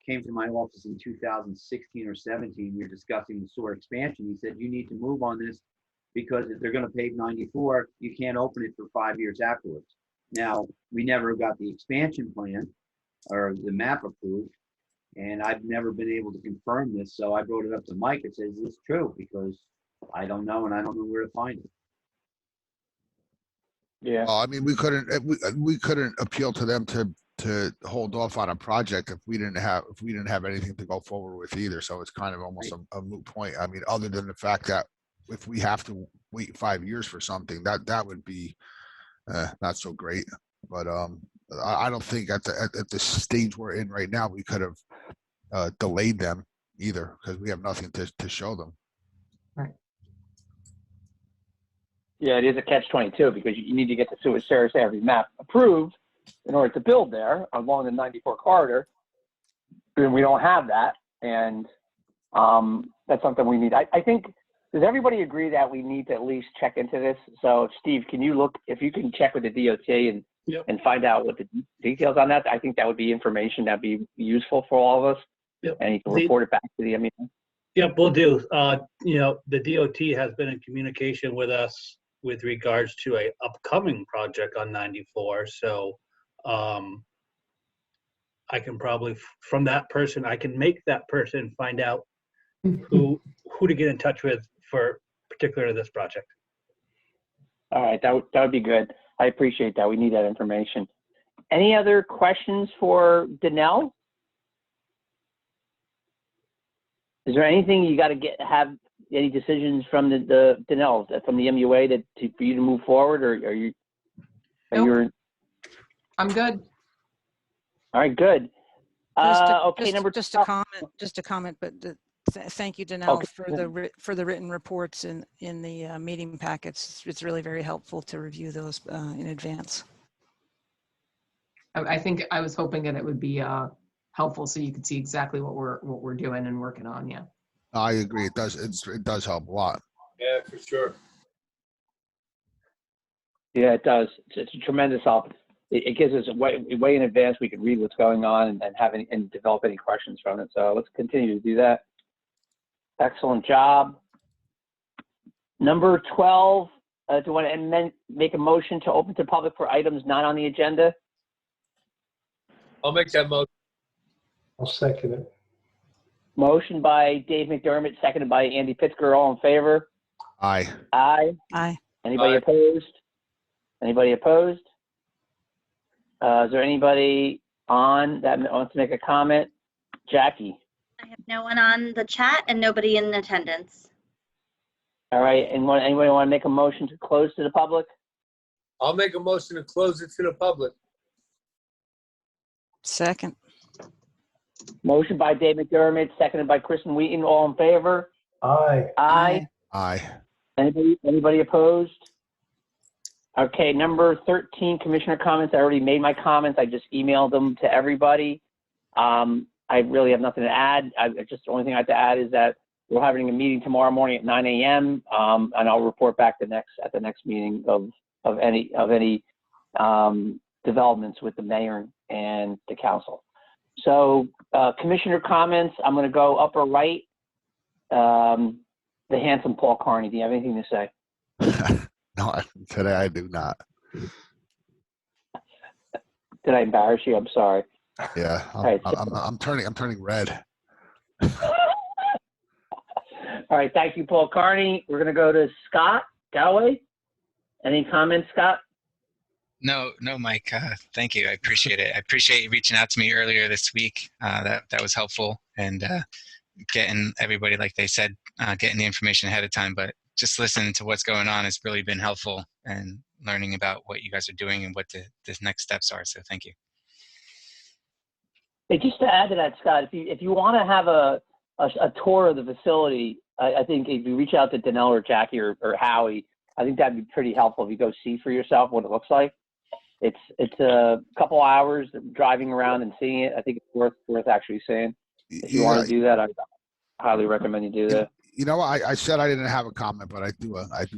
[SPEAKER 2] came to my office in 2016 or 17. We were discussing the sewer expansion. He said, you need to move on this, because if they're going to pave 94, you can't open it for 5 years afterwards. Now, we never got the expansion plan or the map approved, and I've never been able to confirm this. So I brought it up to Mike and says, is this true? Because I don't know, and I don't know where to find it.
[SPEAKER 1] Yeah.
[SPEAKER 11] I mean, we couldn't appeal to them to hold off on a project if we didn't have anything to go forward with either. So it's kind of almost a moot point. I mean, other than the fact that if we have to wait 5 years for something, that would be not so great. But I don't think at the stage we're in right now, we could have delayed them either, because we have nothing to show them.
[SPEAKER 8] Right.
[SPEAKER 1] Yeah, it is a catch-22, because you need to get the Sarah Savary map approved in order to build there along the 94 corridor. And we don't have that, and that's something we need. I think, does everybody agree that we need to at least check into this? So, Steve, can you look, if you can check with the DOT and find out what the details on that? I think that would be information that'd be useful for all of us.
[SPEAKER 10] Yep.
[SPEAKER 1] And you can report it back to the MUA.
[SPEAKER 10] Yep, we'll do. The DOT has been in communication with us with regards to a upcoming project on 94. So I can probably, from that person, I can make that person find out who to get in touch with for particular this project.
[SPEAKER 1] All right, that would be good. I appreciate that. We need that information. Any other questions for Danelle? Is there anything you got to have any decisions from the Danelle, from the MUA for you to move forward, or are you?
[SPEAKER 8] Nope. I'm good.
[SPEAKER 1] All right, good. Okay,
[SPEAKER 7] just a comment, but thank you, Danelle, for the written reports in the meeting packets. It's really very helpful to review those in advance.
[SPEAKER 8] I think I was hoping that it would be helpful so you could see exactly what we're doing and working on. Yeah.
[SPEAKER 11] I agree. It does. It does help a lot.
[SPEAKER 5] Yeah, for sure.
[SPEAKER 1] Yeah, it does. It's a tremendous help. It gives us a way in advance we can read what's going on and develop any questions from it. So let's continue to do that. Excellent job. Number 12, do you want to make a motion to open to public for items not on the agenda?
[SPEAKER 5] I'll make that motion.
[SPEAKER 4] I'll second it.
[SPEAKER 1] Motion by Dave McDermott, seconded by Andy Pitzker. All in favor?
[SPEAKER 11] Aye.
[SPEAKER 1] Aye.
[SPEAKER 7] Aye.
[SPEAKER 1] Anybody
[SPEAKER 5] Aye.
[SPEAKER 1] opposed? Anybody opposed? Is there anybody on that wants to make a comment? Jackie?
[SPEAKER 6] I have no one on the chat and nobody in attendance.
[SPEAKER 1] All right, anybody want to make a motion to close to the public?
[SPEAKER 5] I'll make a motion to close it to the public.
[SPEAKER 7] Second.
[SPEAKER 1] Motion by Dave McDermott, seconded by Kristen Wheaton. All in favor?
[SPEAKER 4] Aye.
[SPEAKER 1] Aye.
[SPEAKER 11] Aye.
[SPEAKER 1] Anybody opposed? Okay, number 13, commissioner comments. I already made my comments. I just emailed them to everybody. I really have nothing to add. Just the only thing I have to add is that we're having a meeting tomorrow morning at 9 a.m. And I'll report back at the next meeting of any developments with the mayor and the council. So commissioner comments. I'm going to go upper right. The handsome Paul Carney. Do you have anything to say?
[SPEAKER 11] No, today I do not.
[SPEAKER 1] Did I embarrass you? I'm sorry.
[SPEAKER 11] Yeah,
[SPEAKER 1] All right,
[SPEAKER 11] I'm turning red.
[SPEAKER 1] All right, thank you, Paul Carney. We're going to go to Scott Galloway. Any comments, Scott?
[SPEAKER 12] No, Mike. Thank you. I appreciate it. I appreciate you reaching out to me earlier this week. That was helpful, and getting everybody, like they said, getting the information ahead of time. But just listening to what's going on has really been helpful, and learning about what you guys are doing and what the next steps are. So thank you.
[SPEAKER 1] Hey, just to add to that, Scott, if you want to have a tour of the facility, I think if you reach out to Danelle or Jackie or Howie, I think that'd be pretty helpful if you go see for yourself what it looks like. It's a couple hours driving around and seeing it. I think it's worth actually seeing. If you want to do that, I highly recommend you do that.
[SPEAKER 11] You know, I said I didn't have a comment, but I do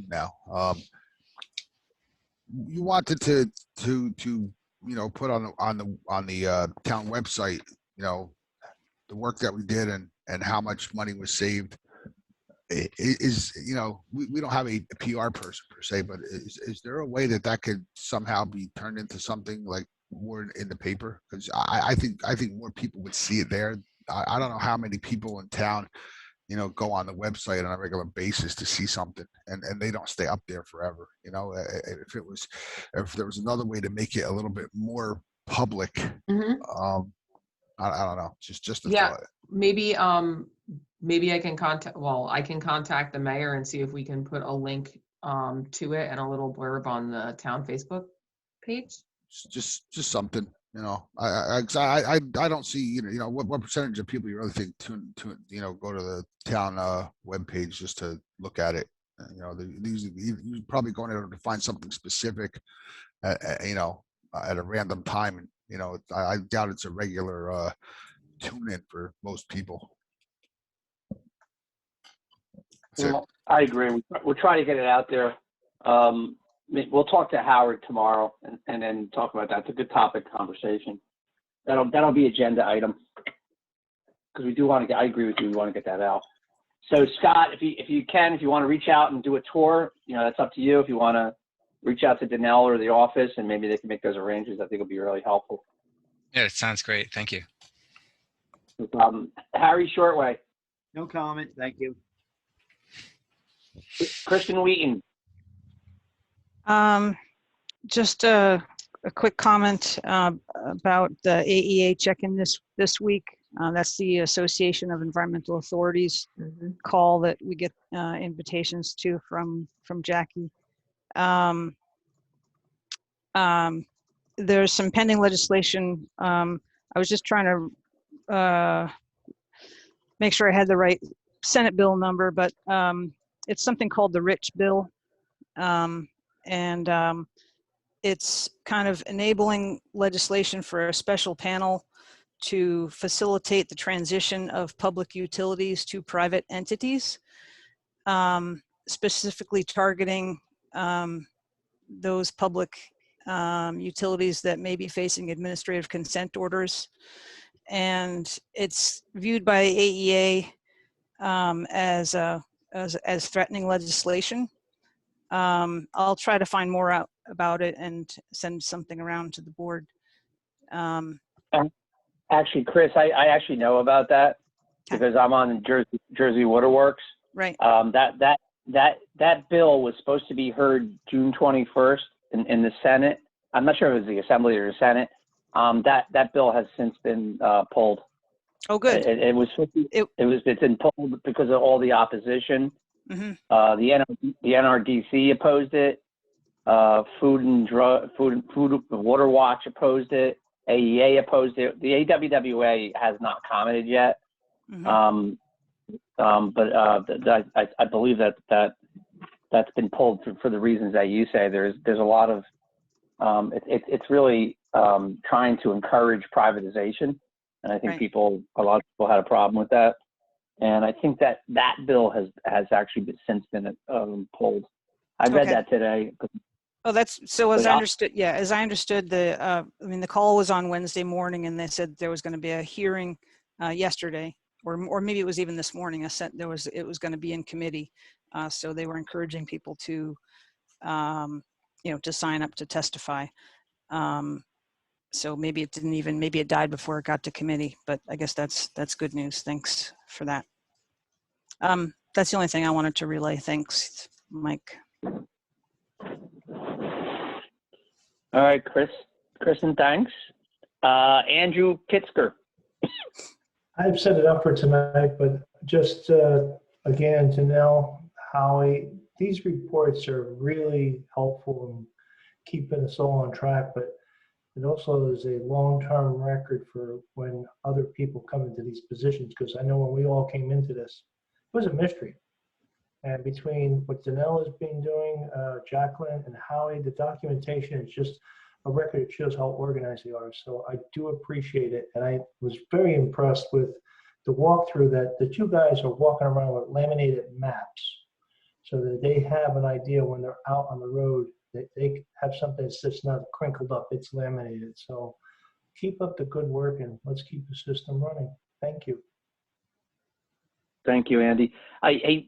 [SPEAKER 11] now. You wanted to put on the town website, the work that we did and how much money was saved. Is we don't have a PR person per se, but is there a way that could somehow be turned into something like more in the paper? Because I think more people would see it there. I don't know how many people in town go on the website on a regular basis to see something, and they don't stay up there forever. If there was another way to make it a little bit more public, I don't know, just a thought.
[SPEAKER 8] Maybe I can contact the mayor and see if we can put a link to it and a little blurb on the town Facebook page.
[SPEAKER 11] Just something. I don't see what percentage of people you really think go to the town webpage just to look at it. You're probably going there to find something specific at a random time, and I doubt it's a regular tune in for most people.
[SPEAKER 1] Well, I agree. We'll try to get it out there. We'll talk to Howard tomorrow and then talk about that. It's a good topic conversation. That'll be agenda item because we do want to get. I agree with you. We want to get that out. So Scott, if you want to reach out and do a tour, that's up to you. If you want to reach out to Danelle or the office and maybe they can make those arrangements, I think it'll be really helpful.
[SPEAKER 12] Yeah, it sounds great. Thank you.
[SPEAKER 1] No problem. Harry Shortway.
[SPEAKER 2] No comment. Thank you.
[SPEAKER 1] Kristen Wheaton.
[SPEAKER 7] Just a quick comment about the AEA check-in this week. That's the Association of Environmental Authorities call that we get invitations to from Jackie. There's some pending legislation. I was just trying to make sure I had the right Senate bill number, but it's something called the Rich Bill. It's kind of enabling legislation for a special panel to facilitate the transition of public utilities to private entities, specifically targeting those public utilities that may be facing administrative consent orders. And it's viewed by AEA as threatening legislation. I'll try to find more out about it and send something around to the board.
[SPEAKER 1] Actually, Chris, I actually know about that because I'm on Jersey Waterworks.
[SPEAKER 7] Right.
[SPEAKER 1] That bill was supposed to be heard June 21st in the Senate. I'm not sure if it was the Assembly or the Senate. That bill has since been pulled.
[SPEAKER 7] Oh, good.
[SPEAKER 1] It's been pulled because of all the opposition.
[SPEAKER 7] Mm-hmm.
[SPEAKER 1] The NRDC opposed it. Food and Water Watch opposed it. AEA opposed it. The AWWA has not commented yet.
[SPEAKER 7] Mm-hmm.
[SPEAKER 1] But I believe that that's been pulled for the reasons that you say. There's a lot of, it's really trying to encourage privatization. And I think
[SPEAKER 7] Right.
[SPEAKER 1] a lot of people had a problem with that. And I think that bill has actually since been pulled. I read
[SPEAKER 7] Okay.
[SPEAKER 1] that today.
[SPEAKER 7] Oh, that's, so as
[SPEAKER 1] But
[SPEAKER 7] I understood, yeah, as I understood I mean, the call was on Wednesday morning and they said there was going to be a hearing yesterday, or maybe it was even this morning. It was going to be in committee. So they were encouraging people to, to sign up to testify. So maybe maybe it died before it got to committee, but I guess that's good news. Thanks for that. That's the only thing I wanted to relay. Thanks, Mike.
[SPEAKER 1] All right, Kristen, thanks. Andrew Kitsker.
[SPEAKER 4] I've set it up for tonight, but just again, Janelle, Howie, these reports are really helpful in keeping us all on track, but it also is a long-term record for when other people come into these positions, because I know when we all came into this, it was a mystery. And between what Danelle has been doing, Jacqueline and Howie, the documentation is just a record. It shows how organized they are. So I do appreciate it. And I was very impressed with the walkthrough that the two guys are walking around with laminated maps so that they have an idea when they're out on the road that they have something that's just not crinkled up, it's laminated. So keep up the good work and let's keep the system running. Thank you.
[SPEAKER 1] Thank you, Andy. I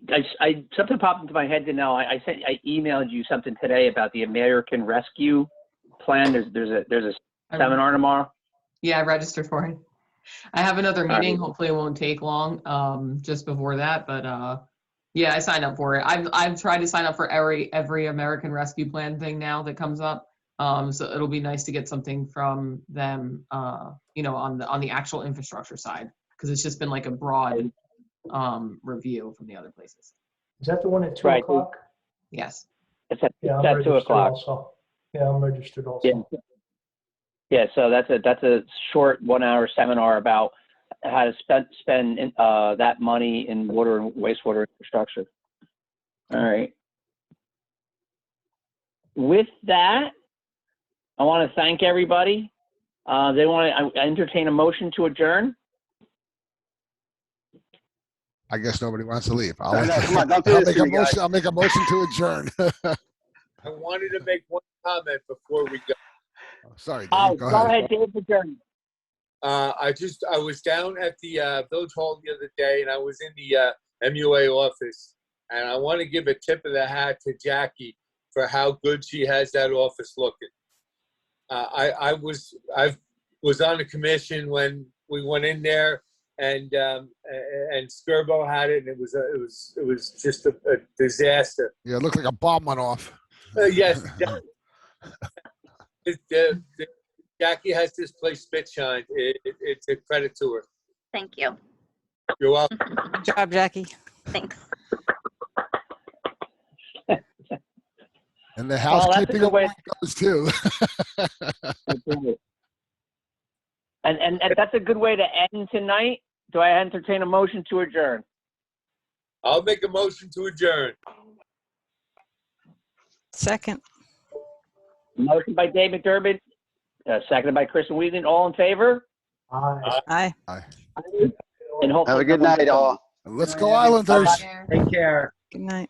[SPEAKER 1] something popped into my head to know. I emailed you something today about the American Rescue Plan. There's a seminar tomorrow.
[SPEAKER 8] Yeah, I registered for it. I have another meeting.
[SPEAKER 1] right.
[SPEAKER 8] Hopefully it won't take long, just before that, but yeah, I signed up for it. I've tried to sign up for every American Rescue Plan thing now that comes up. So it'll be nice to get something from them, on the actual infrastructure side, because it's just been like a broad review from the other places.
[SPEAKER 4] Is that the one at 2
[SPEAKER 1] Right.
[SPEAKER 4] o'clock?
[SPEAKER 8] Yes.
[SPEAKER 1] It's at,
[SPEAKER 4] Yeah,
[SPEAKER 1] it's
[SPEAKER 4] I'm
[SPEAKER 1] at 2
[SPEAKER 4] registered
[SPEAKER 1] o'clock.
[SPEAKER 4] also. Yeah, I'm registered also.
[SPEAKER 1] Yeah. So that's a short 1-hour seminar about how to spend that money in water and wastewater infrastructure. All right. With that, I want to thank everybody. They want to entertain a motion to adjourn.
[SPEAKER 11] I guess nobody wants to leave.
[SPEAKER 3] I know, come on, don't do this to me, guys.
[SPEAKER 11] I'll make a motion to adjourn.
[SPEAKER 5] I wanted to make one comment before we go.
[SPEAKER 11] Sorry, Dave,
[SPEAKER 1] Oh,
[SPEAKER 11] go
[SPEAKER 1] go
[SPEAKER 11] ahead.
[SPEAKER 1] ahead, Dave, adjourn.
[SPEAKER 5] I was down at the Village Hall the other day, and I was in the MUA office, and I want to give a tip of the hat to Jackie for how good she has that office looking. I was on the commission when we went in there, and Skirbo had it, and it was just a disaster.
[SPEAKER 11] Yeah, it looked like a bomb went off.
[SPEAKER 5] Yes, Jackie has this place spit shine. It's a credit to her.
[SPEAKER 6] Thank you.
[SPEAKER 5] You're welcome.
[SPEAKER 7] Good job, Jackie.
[SPEAKER 6] Thanks.
[SPEAKER 11] And the
[SPEAKER 1] Well, that's a
[SPEAKER 11] housekeeping
[SPEAKER 1] good way.
[SPEAKER 11] award goes too.
[SPEAKER 1] And that's a good way to end tonight. Do I entertain a motion to adjourn?
[SPEAKER 5] I'll make a motion to adjourn.
[SPEAKER 7] Second.
[SPEAKER 1] Motion by Dave McDermott, seconded by Kristen Wheaton. All in favor?
[SPEAKER 7] Aye.
[SPEAKER 1] And hopefully
[SPEAKER 3] Have a good night, all.
[SPEAKER 11] Let's go Islanders.
[SPEAKER 2] Take care.
[SPEAKER 7] Good night.